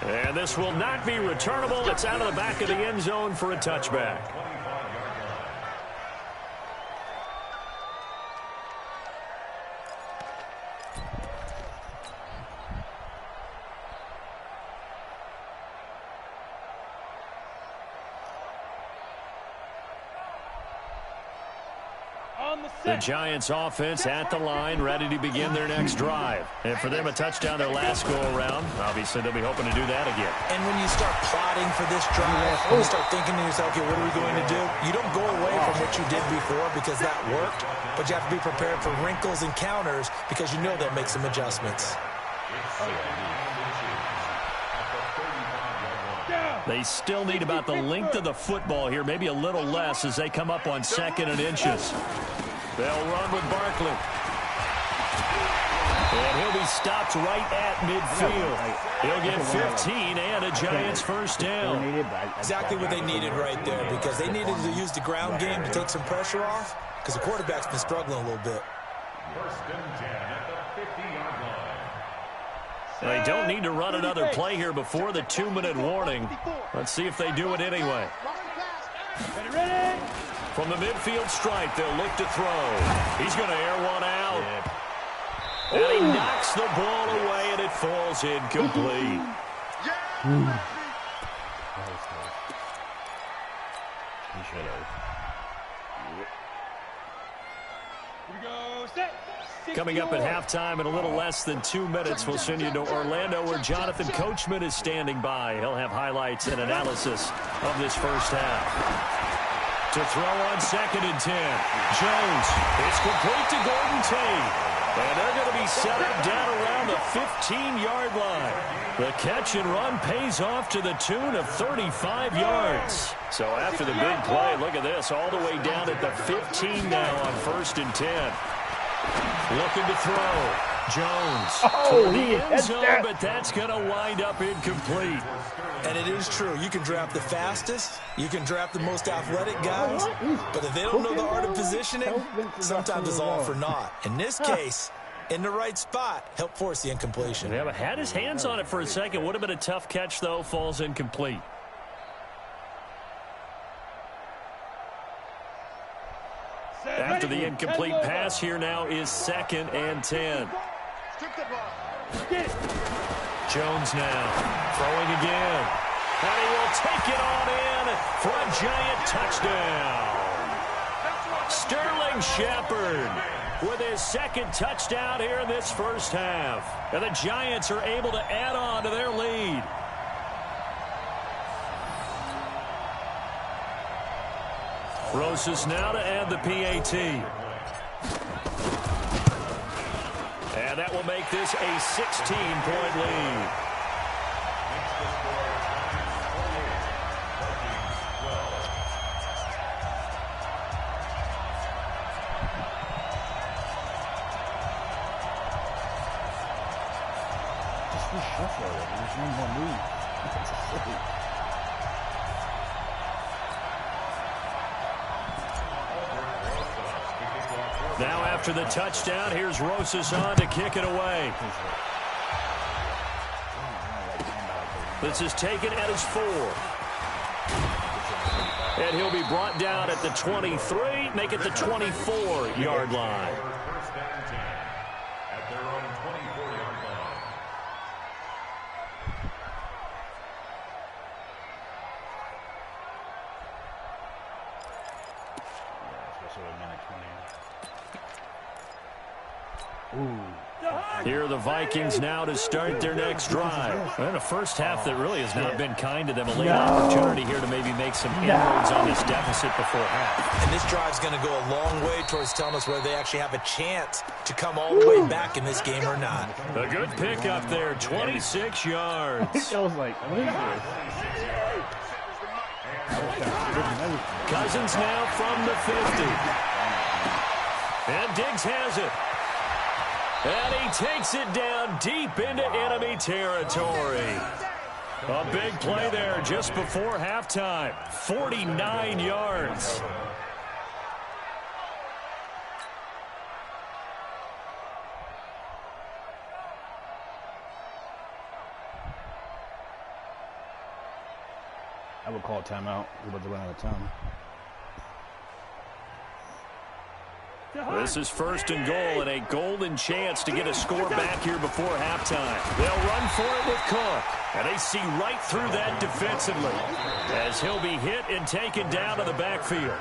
And this will not be returnable. It's out of the back of the end zone for a touchback. The Giants offense at the line, ready to begin their next drive. And for them, a touchdown their last go-around. Obviously, they'll be hoping to do that again. And when you start plotting for this drive, when you start thinking to yourself, okay, what are we going to do? You don't go away from what you did before because that worked, but you have to be prepared for wrinkles and counters because you know they'll make some adjustments. They still need about the length of the football here, maybe a little less as they come up on second and inches. They'll run with Barkley. And he'll be stopped right at midfield. He'll get 15 and a Giants first down. Exactly what they needed right there, because they needed to use the ground game to take some pressure off, because the quarterback's been struggling a little bit. First and 10 at the 50-yard line. They don't need to run another play here before the 2-minute warning. Let's see if they do it anyway. From the midfield stripe, they'll look to throw. He's going to air one out. And he knocks the ball away, and it falls incomplete. Coming up at halftime in a little less than 2 minutes, we'll send you to Orlando, where Jonathan Coachman is standing by. He'll have highlights and analysis of this first half. To throw on 2nd and 10. Jones. It's complete to Gordon Tate. And they're going to be set up down around the 15-yard line. The catch and run pays off to the tune of 35 yards. So after the big play, look at this, all the way down at the 15 now on 1st and 10. Looking to throw. Jones toward the end zone, but that's going to wind up incomplete. And it is true. You can draft the fastest. You can draft the most athletic guys. But if they don't know the art of positioning, sometimes it's all for naught. In this case, in the right spot, help force the incompletion. Yeah, but had his hands on it for a second. Would have been a tough catch, though. Falls incomplete. After the incomplete pass, here now is 2nd and 10. Jones now throwing again. And he will take it on in for a Giant touchdown. Sterling Shepard with his 2nd touchdown here in this first half. And the Giants are able to add on to their lead. Rosas now to add the PAT. And that will make this a 16-point lead. Now after the touchdown, here's Rosas on to kick it away. This is taken at his 4. And he'll be brought down at the 23, make it the 24-yard line. First and 10 at their own 24-yard line. Here are the Vikings now to start their next drive. And a first half that really has not been kind to them. A late opportunity here to maybe make some inroads on this deficit before half. And this drive's going to go a long way towards telling us whether they actually have a chance to come all the way back in this game or not. A good pickup there, 26 yards. I was like, what is this? Cousins now from the 50. And Diggs has it. And he takes it down deep into enemy territory. A big play there just before halftime. 49 yards. I would call timeout. We're about to run out of time. This is 1st and goal and a golden chance to get a score back here before halftime. They'll run for it with Cook. And they see right through that defensively as he'll be hit and taken down to the backfield.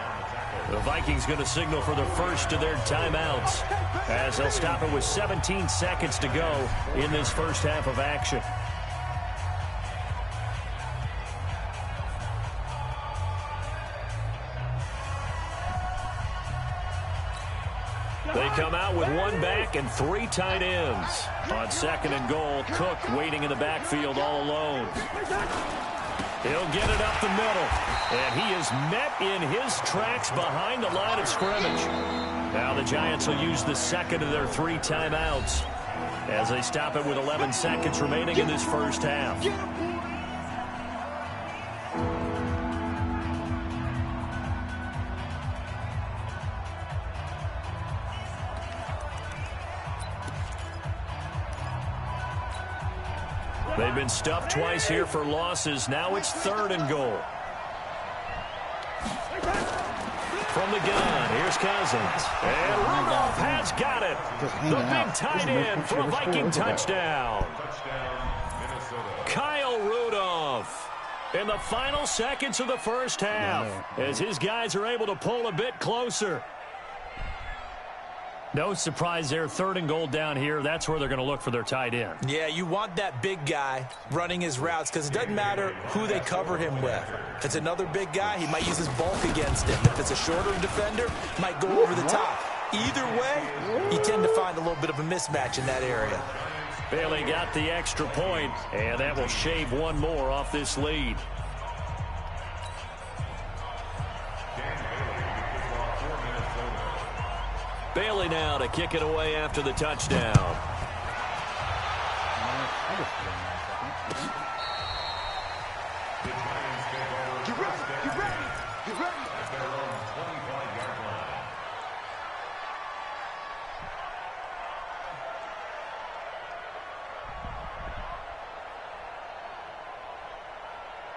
The Vikings going to signal for the first of their timeouts as they'll stop it with 17 seconds to go in this first half of action. They come out with 1 back and 3 tight ends. On 2nd and goal, Cook waiting in the backfield all alone. He'll get it up the middle. And he is met in his tracks behind the line of scrimmage. Now the Giants will use the second of their 3 timeouts as they stop it with 11 seconds remaining in this first half. They've been stuffed twice here for losses. Now it's 3rd and goal. From the gun, here's Cousins. And Rudolph has got it. The big tight end for a Viking touchdown. Kyle Rudolph in the final seconds of the first half as his guys are able to pull a bit closer. No surprise there, 3rd and goal down here. That's where they're going to look for their tight end. Yeah, you want that big guy running his routes because it doesn't matter who they cover him with. If it's another big guy, he might use his bulk against him. If it's a shorter defender, might go over the top. Either way, you tend to find a little bit of a mismatch in that area. Bailey got the extra point, and that will shave one more off this lead. Bailey now to kick it away after the touchdown.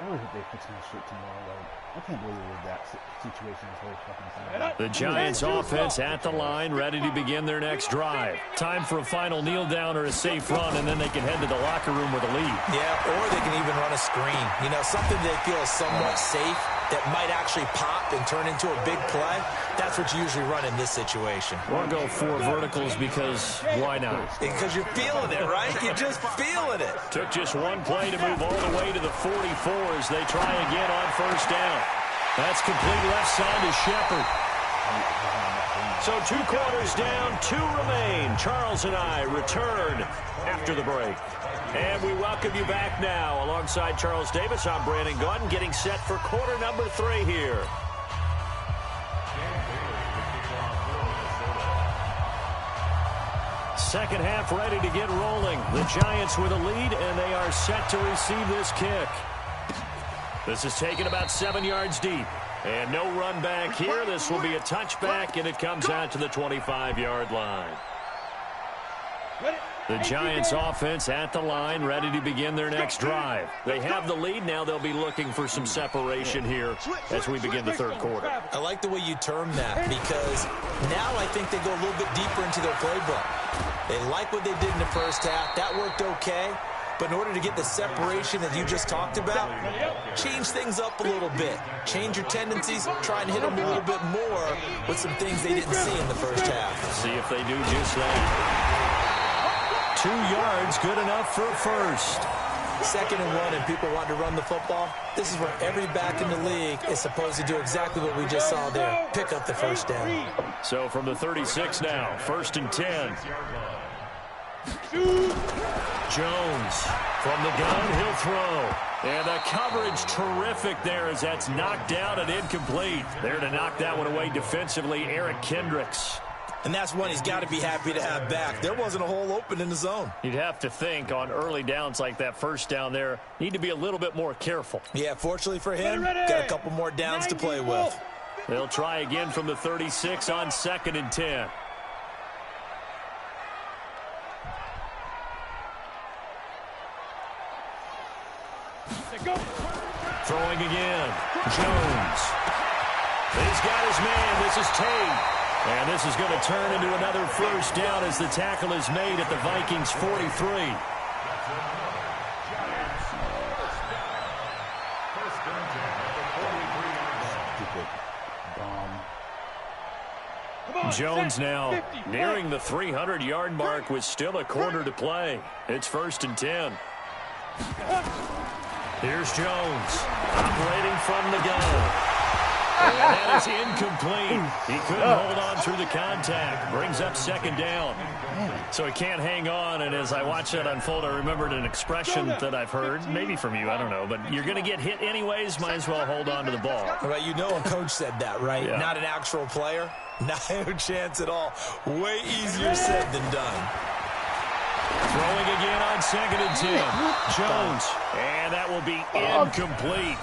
I really hope they fix my shit tomorrow. Like, I can't believe it was that situation this whole fucking time. The Giants offense at the line, ready to begin their next drive. Time for a final kneel down or a safe run, and then they can head to the locker room with a lead. Yeah, or they can even run a screen. You know, something they feel is somewhat safe that might actually pop and turn into a big play. That's what you usually run in this situation. Or go 4 verticals because why not? Because you're feeling it, right? You're just feeling it. Took just one play to move all the way to the 44 as they try again on first down. That's complete left side to Shepard. So 2 quarters down, 2 remain. Charles and I return after the break. And we welcome you back now. Alongside Charles Davis, I'm Brandon Gaudin, getting set for quarter number 3 here. Second half ready to get rolling. The Giants with a lead, and they are set to receive this kick. This is taken about 7 yards deep. And no run back here. This will be a touchback, and it comes out to the 25-yard line. The Giants offense at the line, ready to begin their next drive. They have the lead. Now they'll be looking for some separation here as we begin the 3rd quarter. I like the way you term that because now I think they go a little bit deeper into their playbook. They like what they did in the first half. That worked okay. But in order to get the separation that you just talked about, change things up a little bit. Change your tendencies, try and hit them a little bit more with some things they didn't see in the first half. See if they do just that. 2 yards, good enough for a first. 2nd and 1 and people want to run the football. This is where every back in the league is supposed to do exactly what we just saw there. Pick up the first down. So from the 36 now, 1st and 10. Jones from the gun, he'll throw. And the coverage terrific there as that's knocked down and incomplete. There to knock that one away defensively, Eric Kendricks. And that's one he's got to be happy to have back. There wasn't a hole open in the zone. You'd have to think on early downs like that first down there, need to be a little bit more careful. Yeah, fortunately for him, got a couple more downs to play with. They'll try again from the 36 on 2nd and 10. Throwing again. Jones. He's got his man. This is Tate. And this is going to turn into another first down as the tackle is made at the Vikings 43. Jones now nearing the 300-yard mark with still a quarter to play. It's 1st and 10. Here's Jones operating from the gun. And that is incomplete. He couldn't hold on through the contact. Brings up 2nd down. So he can't hang on. And as I watch that unfold, I remembered an expression that I've heard, maybe from you, I don't know. But you're going to get hit anyways, might as well hold on to the ball. Right, you know a coach said that, right? Yeah. Not an actual player. No chance at all. Way easier said than done. Throwing again on 2nd and 10. Jones. And that will be incomplete.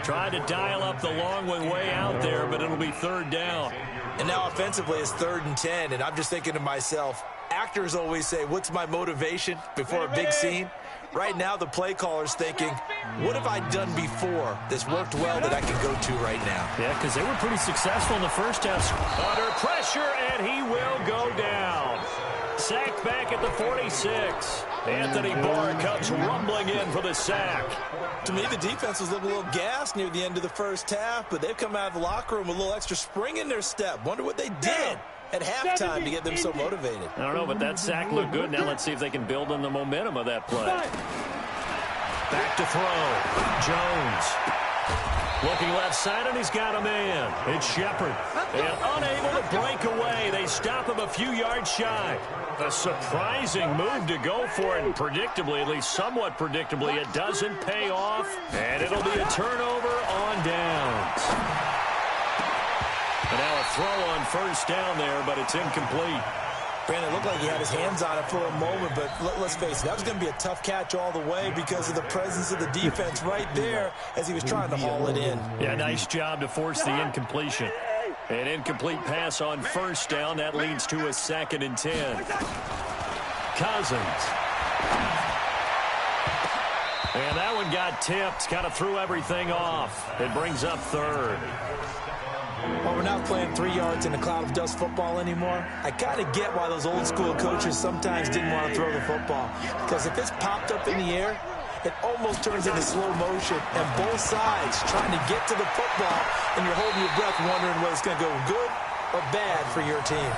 Trying to dial up the long one way out there, but it'll be 3rd down. And now offensively it's 3rd and 10, and I'm just thinking to myself, actors always say, what's my motivation before a big scene? Right now the play caller's thinking, what have I done before that's worked well that I can go to right now? Yeah, because they were pretty successful in the first half. Under pressure, and he will go down. Sacked back at the 46. Anthony Barr comes rumbling in for the sack. To me, the defense was looking a little gassed near the end of the first half, but they've come out of the locker room with a little extra spring in their step. Wonder what they did at halftime to get them so motivated. I don't know, but that sack looked good. Now let's see if they can build on the momentum of that play. Back to throw. Jones. Looking left side, and he's got a man. It's Shepard. And unable to break away. They stop him a few yards shy. A surprising move to go for it. And predictably, at least somewhat predictably, it doesn't pay off. And it'll be a turnover on downs. And now a throw on 1st down there, but it's incomplete. Brandon, it looked like he had his hands on it for a moment, but let's face it, that was going to be a tough catch all the way because of the presence of the defense right there as he was trying to haul it in. Yeah, nice job to force the incompletion. An incomplete pass on 1st down. That leads to a 2nd and 10. Cousins. And that one got tipped. Kind of threw everything off. It brings up 3rd. Well, we're not playing 3 yards in a cloud of dust football anymore. I kind of get why those old school coaches sometimes didn't want to throw the football. Because if it's popped up in the air, it almost turns into slow motion. And both sides trying to get to the football, and you're holding your breath wondering whether it's going to go good or bad for your team.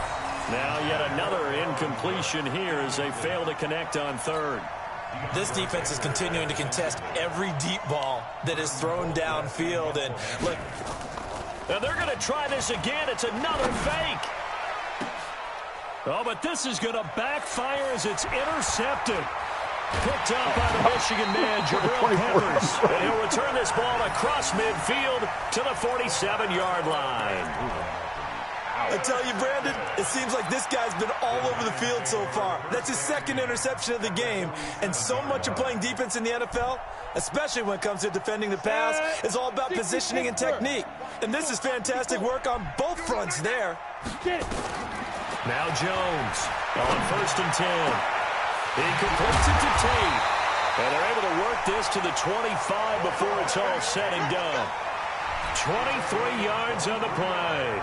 Now yet another incompletion here as they fail to connect on 3rd. This defense is continuing to contest every deep ball that is thrown downfield. And look, and they're going to try this again. It's another fake. Oh, but this is going to backfire as it's intercepted. Picked up by the Michigan man, Jabril Peppers. And he'll return this ball across midfield to the 47-yard line. I tell you, Brandon, it seems like this guy's been all over the field so far. That's his 2nd interception of the game. And so much of playing defense in the NFL, especially when it comes to defending the pass, is all about positioning and technique. And this is fantastic work on both fronts there. Now Jones on 1st and 10. He completes it to Tate. And they're able to work this to the 25 before it's all said and done. 23 yards on the play.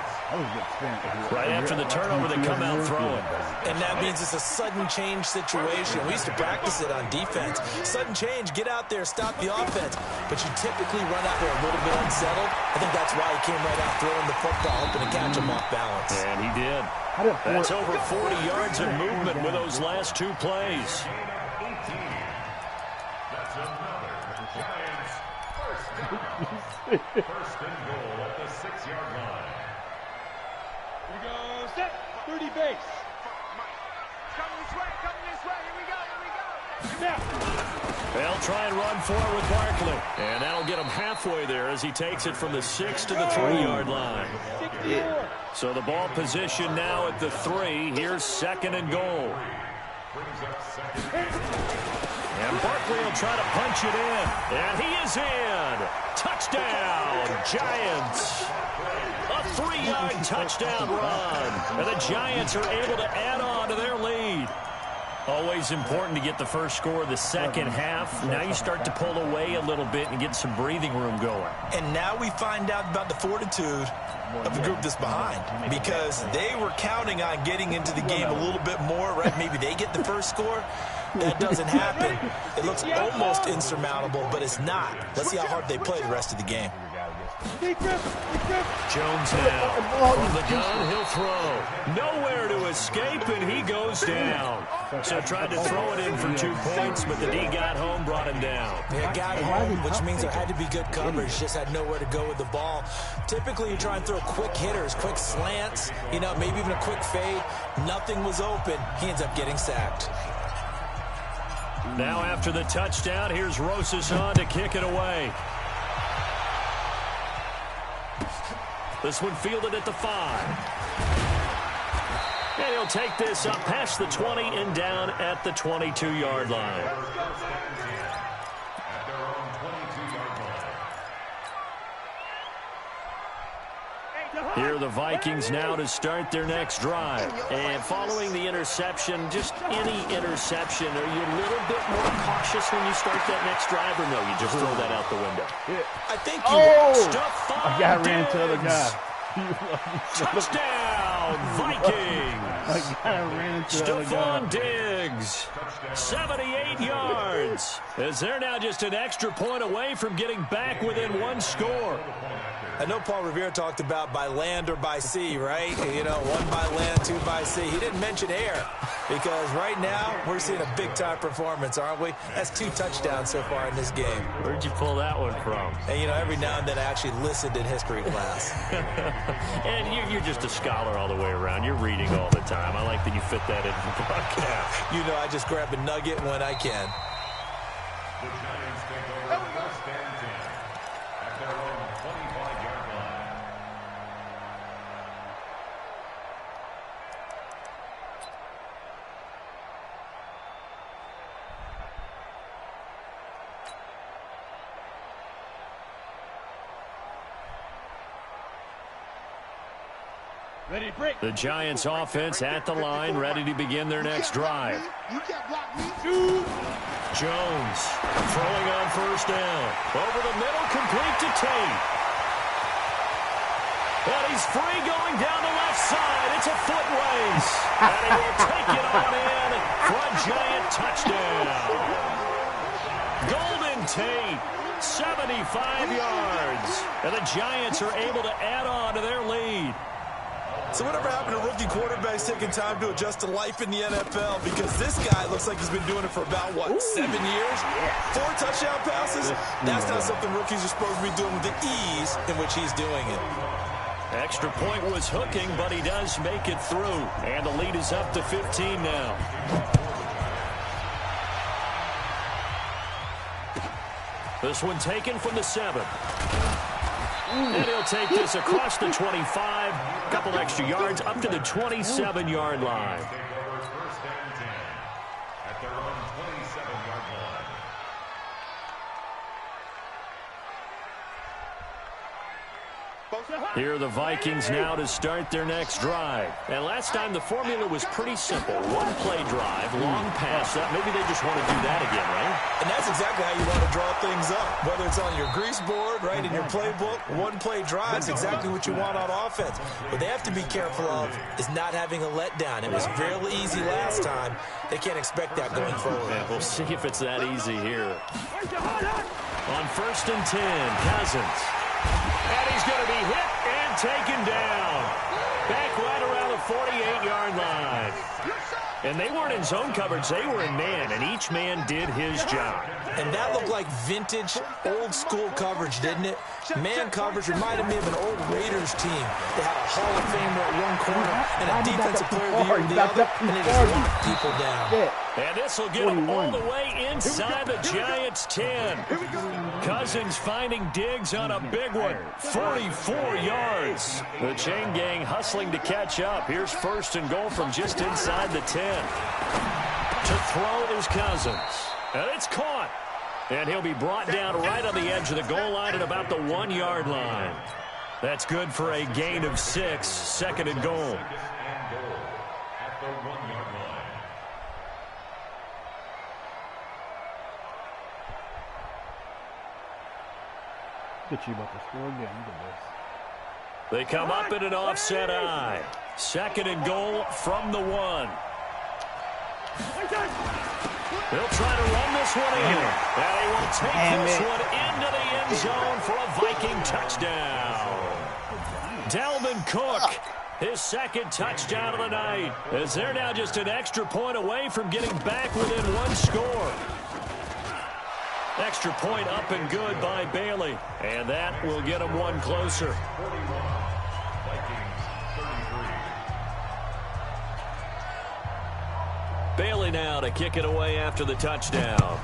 Right after the turnover, they come out throwing. And that means it's a sudden change situation. We used to practice it on defense. Sudden change, get out there, stop the offense. But you typically run out there a little bit unsettled. I think that's why he came right out throwing the football, hoping to catch him off balance. And he did. That's over 40 yards of movement with those last 2 plays. That's another Giants first and goal at the 6-yard line. Here we go, set, 30 base. Coming this way, here we go. They'll try and run forward with Barkley. And that'll get him halfway there as he takes it from the 6 to the 3-yard line. So the ball position now at the 3. Here's 2nd and goal. And Barkley will try to punch it in. And he is in. Touchdown, Giants. A 3-yard touchdown run. And the Giants are able to add on to their lead. Always important to get the first score of the second half. Now you start to pull away a little bit and get some breathing room going. And now we find out about the fortitude of the group that's behind, because they were counting on getting into the game a little bit more, right? Maybe they get the first score. That doesn't happen. It looks almost insurmountable, but it's not. Let's see how hard they play the rest of the game. Jones now from the gun, he'll throw. Nowhere to escape, and he goes down. So tried to throw it in for 2 points, but the D got home, brought him down. Yeah, got home, which means there had to be good coverage. Just had nowhere to go with the ball. Typically, you try and throw quick hitters, quick slants, you know, maybe even a quick fade. Nothing was open. He ends up getting sacked. Now after the touchdown, here's Rosas on to kick it away. This one fielded at the 5. And he'll take this up past the 20 and down at the 22-yard line. Here are the Vikings now to start their next drive. And following the interception, just any interception, are you a little bit more cautious when you start that next drive, or no, you just throw that out the window? I think you I got ran to the other guy. Touchdown, Vikings! I ran into the other guy. Stephon Diggs, 78 yards. As they're now just an extra point away from getting back within one score. I know Paul Revere talked about by land or by sea, right? You know, 1 by land, 2 by sea. He didn't mention air because right now we're seeing a big-time performance, aren't we? That's 2 touchdowns so far in this game. Where'd you pull that one from? And, you know, every now and then I actually listened in history class. And you're just a scholar all the way around. You're reading all the time. I like that you fit that into the broadcast. You know, I just grab a nugget when I can. The Giants take over first and 10 at their own 25-yard line. Ready to break. The Giants offense at the line, ready to begin their next drive. Jones throwing on first down. Over the middle, complete to Tate. And he's free going down the left side. It's a foot race. And he will take it on in for a Giant touchdown. Golden Tate, 75 yards. And the Giants are able to add on to their lead. So whatever happened to rookie quarterbacks taking time to adjust to life in the NFL? Because this guy looks like he's been doing it for about, 7 years? 4 touchdown passes? That's not something rookies are supposed to be doing with the ease in which he's doing it. Extra point was hooking, but he does make it through. And the lead is up to 15 now. This one taken from the 7. And he'll take this across the 25, a couple extra yards, up to the 27-yard line. Take over first and 10 at their own 27-yard line. Here are the Vikings now to start their next drive. And last time the formula was pretty simple. 1-play drive, long pass. Maybe they just want to do that again, right? And that's exactly how you want to draw things up. Whether it's on your grease board, right, in your playbook, 1-play drive is exactly what you want on offense. What they have to be careful of is not having a letdown. It was fairly easy last time. They can't expect that going forward. Yeah, we'll see if it's that easy here. On first and 10, Cousins. And he's going to be hit and taken down. Back right around the 48-yard line. And they weren't in zone coverage. They were in man, and each man did his job. And that looked like vintage, old-school coverage, didn't it? Man coverage reminded me of an old Raiders team. They had a Hall of Famer at one corner and a defensive player of the year at the other, and they just locked people down. And this will get them all the way inside the Giants' 10. Cousins finding Diggs on a big one, 44 yards. The chain gang hustling to catch up. Here's first and goal from just inside the 10. To throw is Cousins. And it's caught. And he'll be brought down right on the edge of the goal line at about the 1-yard line. That's good for a gain of 6, second and goal. And goal at the 1-yard line. Get you about to score again. Look at this. They come up in an offset eye. Second and goal from the 1. They'll try to run this one in. And they will take this one into the end zone for a Viking touchdown. Dalvin Cook, his second touchdown of the night, as they're now just an extra point away from getting back within one score. Extra point up and good by Bailey. And that will get them one closer. 41, Vikings 33. Bailey now to kick it away after the touchdown.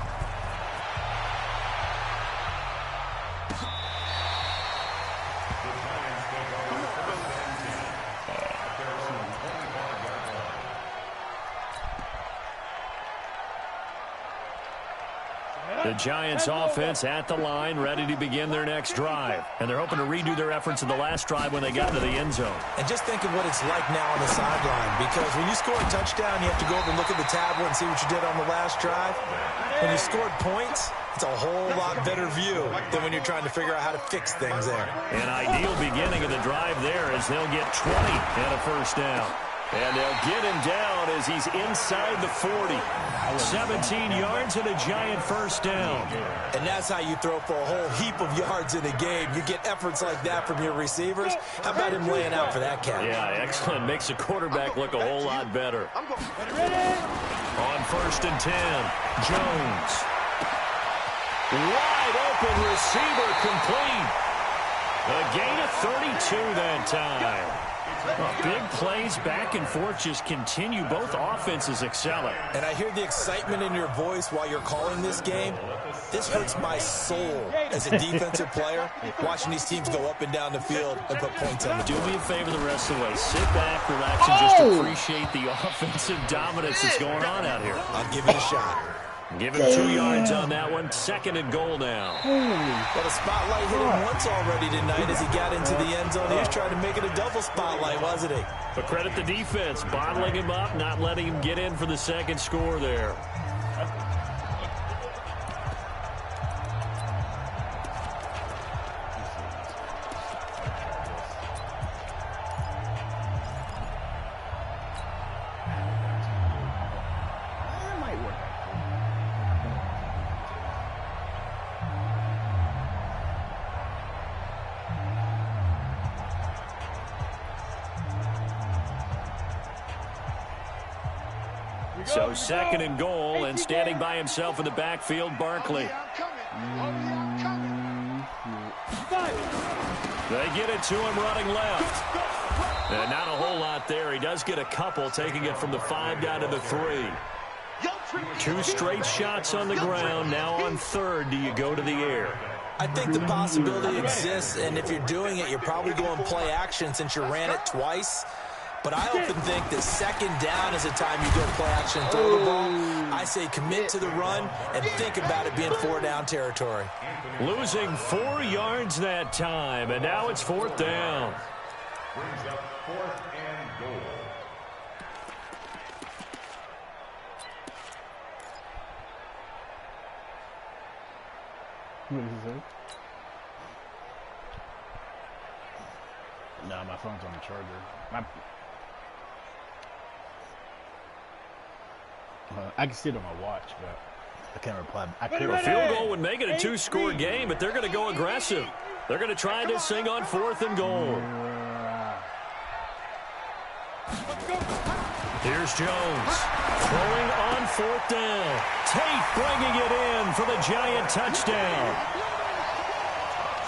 The Giants offense at the line, ready to begin their next drive. And they're hoping to redo their efforts in the last drive when they got into the end zone. And just think of what it's like now on the sideline, because when you score a touchdown, you have to go over and look at the tablet and see what you did on the last drive. When you scored points, it's a whole lot better view than when you're trying to figure out how to fix things there. An ideal beginning of the drive there as they'll get 20 and a first down. And they'll get him down as he's inside the 40. 17 yards and a Giant first down. And that's how you throw for a whole heap of yards in a game. You get efforts like that from your receivers. How about him laying out for that catch? Yeah, excellent. Makes the quarterback look a whole lot better. On 1st and 10, Jones. Wide open receiver complete. A gain of 32 that time. Big plays back and forth just continue. Both offenses excelling. And I hear the excitement in your voice while you're calling this game. This hurts my soul as a defensive player, watching these teams go up and down the field and put points on the board. Do me a favor the rest of the way. Sit back, relax, and just appreciate the offensive dominance that's going on out here. I'll give it a shot. Give him 2 yards on that one. 2nd and goal now. Well, the spotlight hit him once already tonight as he got into the end zone. He was trying to make it a double spotlight, wasn't he? But credit the defense, bottling him up, not letting him get in for the second score there. So 2nd and goal, and standing by himself in the backfield, Barkley. They get it to him running left. And not a whole lot there. He does get a couple, taking it from the 5 down to the 3. 2 straight shots on the ground. Now on 3rd, do you go to the air? I think the possibility exists, and if you're doing it, you're probably going play action since you ran it twice. But I often think that 2nd down is a time you go play action and throw the ball. I say commit to the run and think about it being 4 down territory. Losing 4 yards that time, and now it's 4th down. Brings up 4th and goal. What is it? No, my phone's on the charger. I can see it on my watch, but I can't reply. A field goal would make it a 2-score game, but they're going to go aggressive. They're going to try this thing on 4th and goal. Here's Jones throwing on 4th down. Tate bringing it in for the Giant touchdown.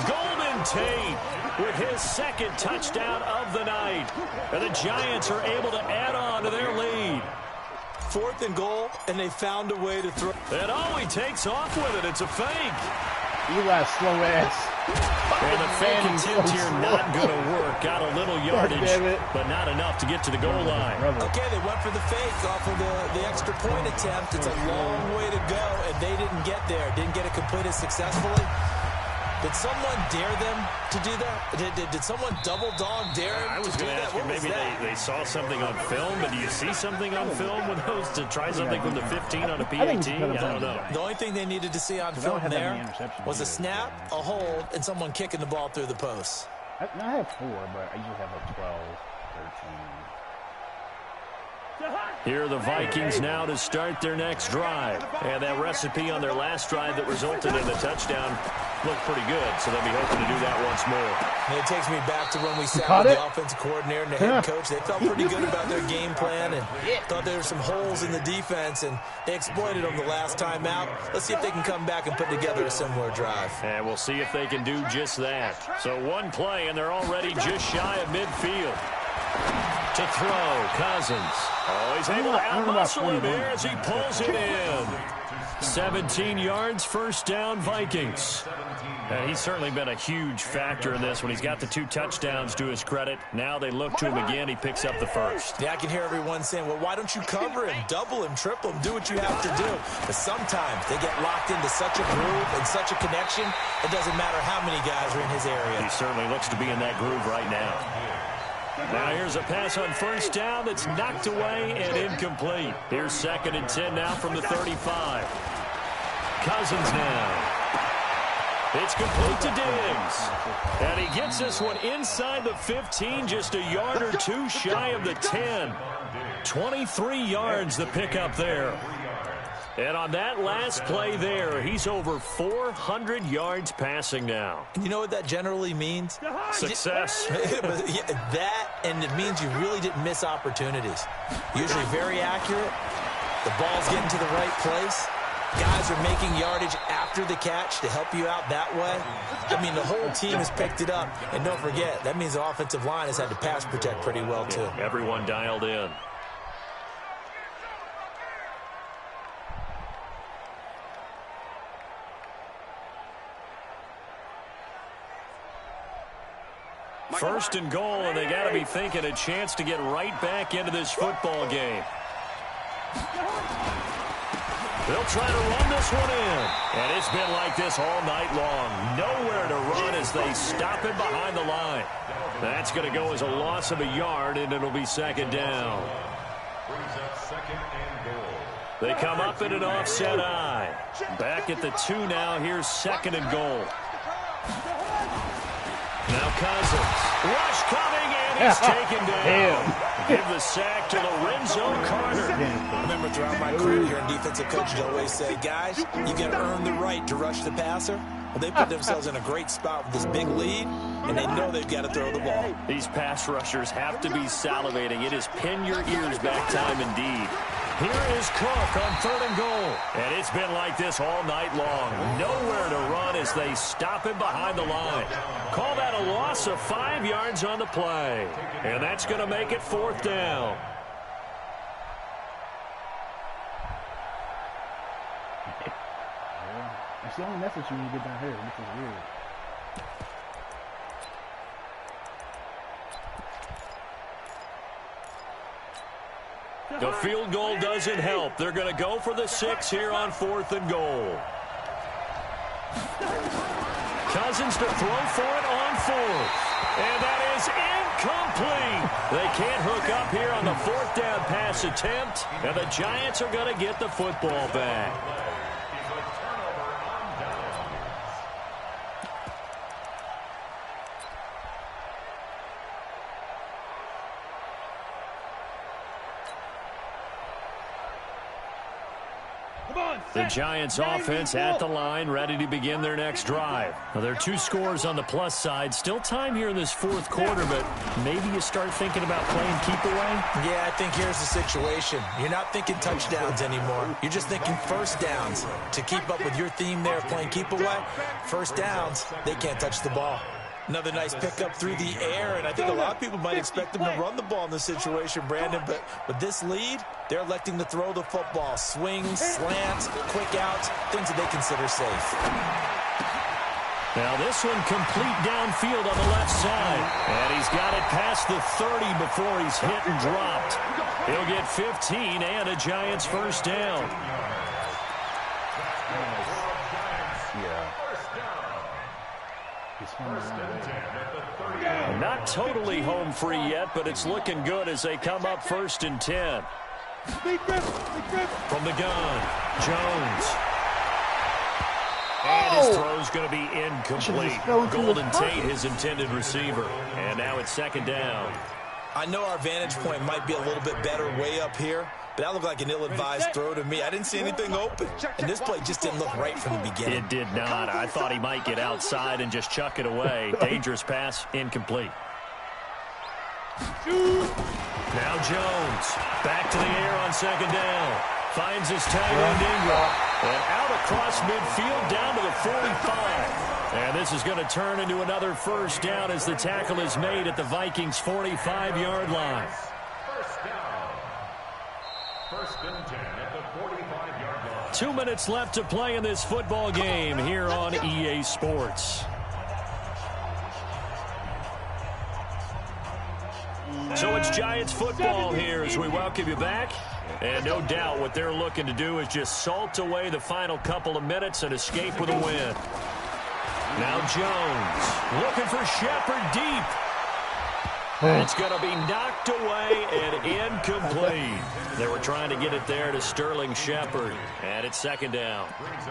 Golden Tate with his 2nd touchdown of the night. And the Giants are able to add on to their lead. 4th and goal, and they found a way to throw. And oh, he takes off with it. It's a fake. You got slow ass. And the fake attempt here not going to work. Got a little yardage, but not enough to get to the goal line. Okay, they went for the fake off of the extra point attempt. It's a long way to go, and they didn't get there. Didn't get it completed successfully. Did someone dare them to do that? Did someone double dog dare them? I was going to ask you, maybe they saw something on film, but do you see something on film with those to try something from the 15 on a PAT? I don't know. The only thing they needed to see on film there was a snap, a hold, and someone kicking the ball through the post. I have 4, but I usually have like 12, 13. Here are the Vikings now to start their next drive. And that recipe on their last drive that resulted in a touchdown looked pretty good, so they'll be hoping to do that once more. And it takes me back to when we sat with the offensive coordinator and the head coach. They felt pretty good about their game plan and thought there were some holes in the defense, and they exploited them the last time out. Let's see if they can come back and put together a similar drive. And we'll see if they can do just that. So one play, and they're already just shy of midfield. To throw, Cousins. Oh, he's able to out-muscle him here as he pulls it in. 17 yards, first down, Vikings. And he's certainly been a huge factor in this when he's got the 2 touchdowns to his credit. Now they look to him again. He picks up the first. Yeah, I can hear everyone saying, well, why don't you cover him, double him, triple him, do what you have to do. But sometimes they get locked into such a groove and such a connection, it doesn't matter how many guys are in his area. He certainly looks to be in that groove right now. Now here's a pass on first down that's knocked away and incomplete. Here's 2nd and 10 now from the 35. Cousins now. It's complete to Diggs. And he gets this one inside the 15, just a yard or 2 shy of the 10. 23 yards the pickup there. And on that last play there, he's over 400 yards passing now. You know what that generally means? Success. That, and it means you really didn't miss opportunities. Usually very accurate. The ball's getting to the right place. Guys are making yardage after the catch to help you out that way. I mean, the whole team has picked it up. And don't forget, that means the offensive line has had to pass protect pretty well, too. Everyone dialed in. First and goal, and they got to be thinking a chance to get right back into this football game. They'll try to run this one in. And it's been like this all night long. Nowhere to run as they stop him behind the line. That's going to go as a loss of a yard, and it'll be 2nd down. They come up in an offset eye. Back at the 2 now. Here's 2nd and goal. Now Cousins. Rush coming, and he's taken down. Give the sack to Lorenzo Carter. I remember throughout my career here in defensive coaches always say, guys, you got to earn the right to rush the passer. Well, they put themselves in a great spot with this big lead, and they know they've got to throw the ball. These pass rushers have to be salivating. It is pin your ears back time indeed. Here is Cook on 3rd and goal. And it's been like this all night long. Nowhere to run as they stop him behind the line. Call that a loss of 5 yards on the play. And that's going to make it 4th down. That's the only message when you get down here. This is weird. The field goal doesn't help. They're going to go for the 6 here on 4th and goal. Cousins to throw for it on 4th. And that is incomplete. They can't hook up here on the 4th down pass attempt. And the Giants are going to get the football back. The Giants offense at the line, ready to begin their next drive. Now, there are 2 scores on the plus side. Still time here in this 4th quarter, but maybe you start thinking about playing keep away? Yeah, I think here's the situation. You're not thinking touchdowns anymore. You're just thinking first downs. To keep up with your theme there, playing keep away, first downs, they can't touch the ball. Another nice pickup through the air, and I think a lot of people might expect them to run the ball in this situation, Brandon, but with this lead, they're electing to throw the football. Swings, slants, quick outs, things that they consider safe. Now this one complete downfield on the left side, and he's got it past the 30 before he's hit and dropped. He'll get 15 and a Giants first down. Not totally home free yet, but it's looking good as they come up 1st and 10. From the gun, Jones. And his throw's going to be incomplete. Golden Tate, his intended receiver. And now it's 2nd down. I know our vantage point might be a little bit better way up here, but that looked like an ill-advised throw to me. I didn't see anything open, and this play just didn't look right from the beginning. It did not. I thought he might get outside and just chuck it away. Dangerous pass, incomplete. Now Jones, back to the air on 2nd down. Finds his tight end Ingram. And out across midfield down to the 45. And this is going to turn into another first down as the tackle is made at the Vikings' 45-yard line. First and 10 at the 45-yard line. 2 minutes left to play in this football game here on EA Sports. So it's Giants football here as we welcome you back. And no doubt what they're looking to do is just salt away the final couple of minutes and escape with a win. Now Jones looking for Shepard deep. It's going to be knocked away and incomplete. They were trying to get it there to Sterling Shepard, and it's second down.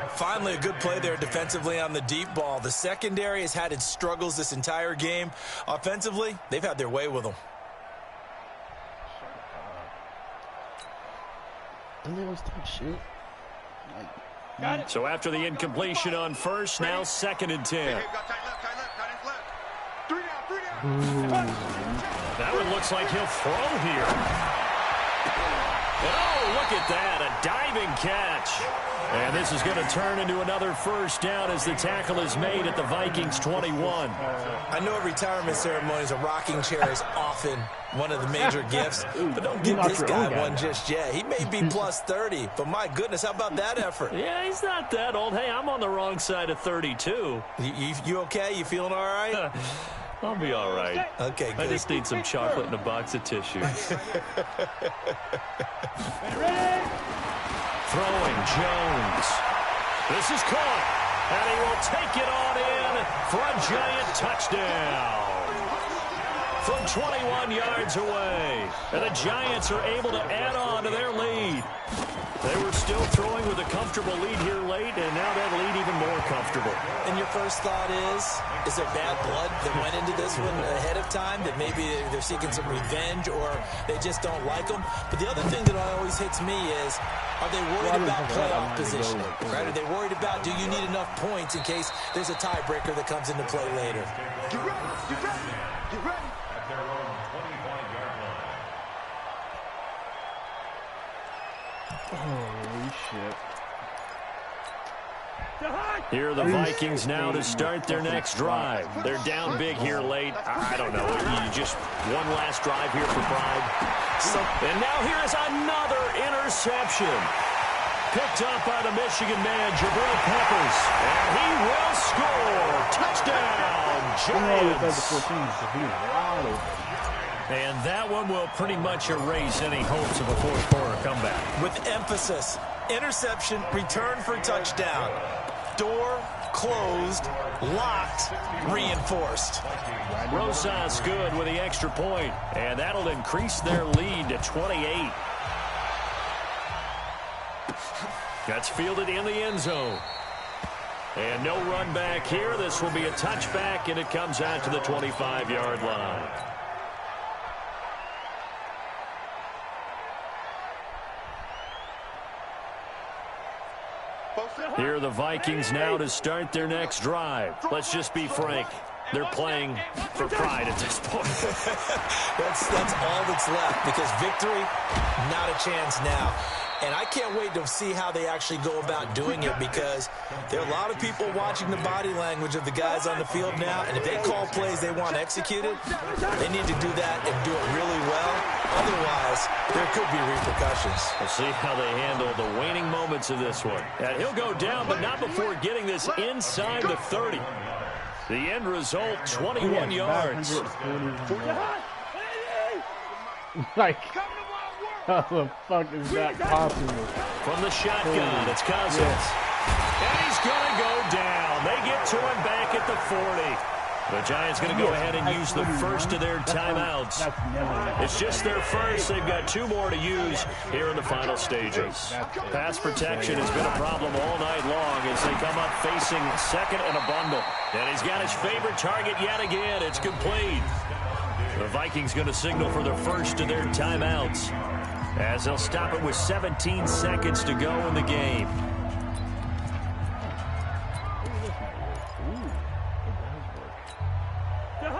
Finally, a good play there defensively on the deep ball. The secondary has had its struggles this entire game. Offensively, they've had their way with them. Don't they always talk shit? So after the incompletion on first, now 2nd and 10. That one looks like he'll throw here. Oh, look at that, a diving catch. And this is going to turn into another first down as the tackle is made at the Vikings 21. I know at retirement ceremonies a rocking chair is often one of the major gifts, but don't give this guy one just yet. He may be plus 30, but my goodness, how about that effort? Yeah, he's not that old. Hey, I'm on the wrong side of 32. You okay? You feeling all right? I'll be all right. Okay, good. I just need some chocolate and a box of tissue. Throwing Jones. This is caught, and he will take it on in for a Giant touchdown. From 21 yards away, and the Giants are able to add on to their lead. They were still throwing with a comfortable lead here late, and now that lead even more comfortable. And your first thought is there bad blood that went into this one ahead of time, that maybe they're seeking some revenge or they just don't like them? But the other thing that always hits me is, are they worried about playoff positioning? Right? Are they worried about, do you need enough points in case there's a tiebreaker that comes into play later? Get ready, get ready, get ready. At their own 25-yard line. Holy shit. Here are the Vikings now to start their next drive. They're down big here late. I don't know. Just one last drive here for pride. And now here is another interception. Picked up by the Michigan man, Jabril Peppers. And he will score. Touchdown, Giants. And that one will pretty much erase any hopes of a fourth quarter comeback. With emphasis, interception, return for touchdown. Door closed, locked, reinforced. Rosas good with the extra point, and that'll increase their lead to 28. That's fielded in the end zone. And no run back here. This will be a touchback, and it comes out to the 25-yard line. Here are the Vikings now to start their next drive. Let's just be frank. They're playing for pride at this point. That's all that's left, because victory, not a chance now. And I can't wait to see how they actually go about doing it, because there are a lot of people watching the body language of the guys on the field now, and if they call plays they want executed, they need to do that and do it really well. Otherwise, there could be repercussions. We'll see how they handle the waning moments of this one. And he'll go down, but not before getting this inside the 30. The end result, 21 yards. Like, how the fuck is that possible? From the shotgun, it's Cousins. And he's going to go down. They get to him back at the 40. The Giants going to go ahead and use the first of their timeouts. It's just their first. They've got two more to use here in the final stages. Pass protection has been a problem all night long as they come up facing second and a bundle. And he's got his favorite target yet again. It's complete. The Vikings going to signal for the first of their timeouts as they'll stop it with 17 seconds to go in the game.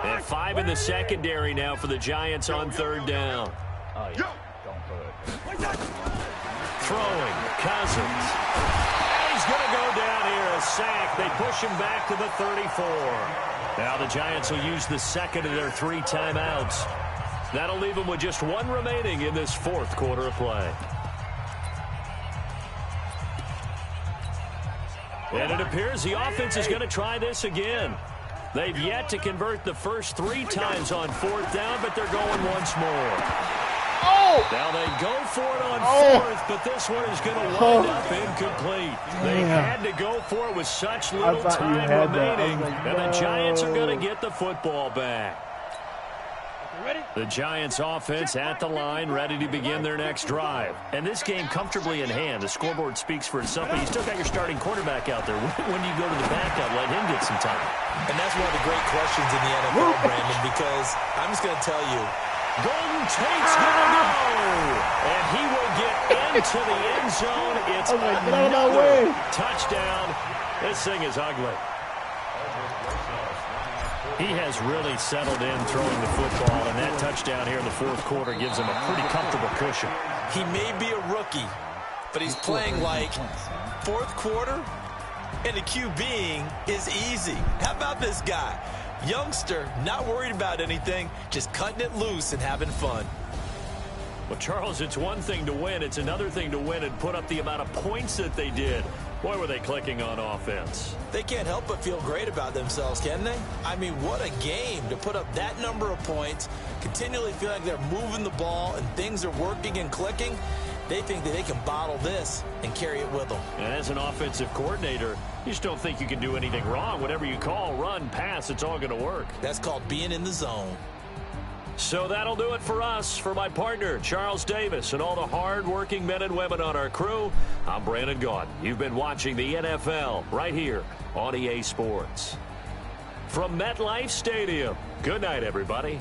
And 5 in the secondary now for the Giants on third down. Oh, yeah. Don't put it. Throwing, Cousins. And he's going to go down here, a sack. They push him back to the 34. Now the Giants will use the second of their 3 timeouts. That'll leave them with just 1 remaining in this fourth quarter of play. And it appears the offense is going to try this again. They've yet to convert the first 3 times on 4th down, but they're going once more. Now they go for it on 4th, but this one is going to wind up incomplete. They had to go for it with such little time remaining, and the Giants are going to get the football back. The Giants offense at the line, ready to begin their next drive. And this game comfortably in hand. The scoreboard speaks for itself, but you still got your starting quarterback out there. When do you go to the backup, let him get some time? And that's one of the great questions in the NFL, Brandon, because I'm just going to tell you, Golden Tate's going to go, and he will get into the end zone. It's another touchdown. This thing is ugly. He has really settled in throwing the football, and that touchdown here in the 4th quarter gives him a pretty comfortable cushion. He may be a rookie, but he's playing like 4th quarter, and the QBing is easy. How about this guy? Youngster, not worried about anything, just cutting it loose and having fun. Well, Charles, it's one thing to win. It's another thing to win and put up the amount of points that they did. Boy, were they clicking on offense. They can't help but feel great about themselves, can they? I mean, what a game to put up that number of points, continually feel like they're moving the ball and things are working and clicking. They think that they can bottle this and carry it with them. And as an offensive coordinator, you just don't think you can do anything wrong. Whatever you call, run, pass, it's all going to work. That's called being in the zone. So that'll do it for us. For my partner, Charles Davis, and all the hard-working men and women on our crew, I'm Brandon Gaudin. You've been watching the NFL right here on EA Sports. From MetLife Stadium, good night, everybody.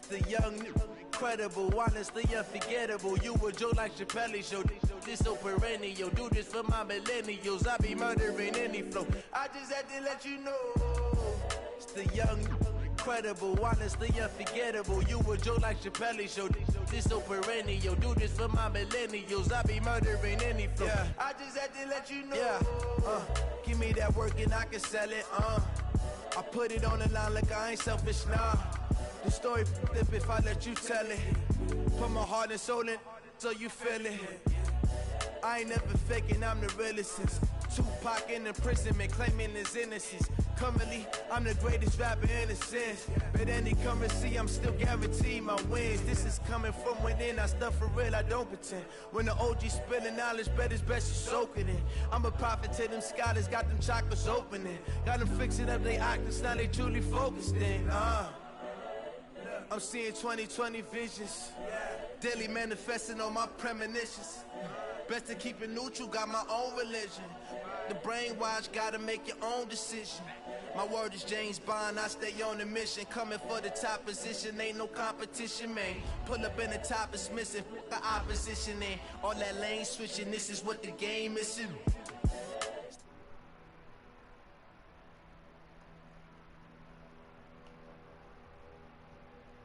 The young, incredible, honestly unforgettable. You a joke like Chappelle show. This so perennial. Do this for my millennials. I be murdering any flow. I just had to let you know. It's the young, incredible, honestly unforgettable. You a joke like Chappelle show. This so perennial. Do this for my millennials. I be murdering any flow. Yeah. I just had to let you know. Yeah. Give me that work and I can sell it. I put it on the line like I ain't selfish, nah. The story flip if I let you tell it. Put my heart and soul in so you feel it. I ain't never faking, I'm the realest since Tupac in imprisonment, claiming his innocence. Currently, I'm the greatest rapper in a sense. But any currency, I'm still guaranteed my wins. This is coming from within, I stuff for real, I don't pretend. When the OG spilling knowledge, bet it's best you soak it in. I'm a prophet to them scholars, got them chakras opening. Got them fixing up they octaves, now they truly focused in. I'm seeing 2020 visions, daily manifesting on my premonitions. Best to keep it neutral, got my own religion. The brainwash, gotta make your own decision. My word is James Bond, I stay on the mission. Coming for the top position, ain't no competition, man. Pull up in the top, it's missing, the opposition in. All that lane switching, this is what the game is.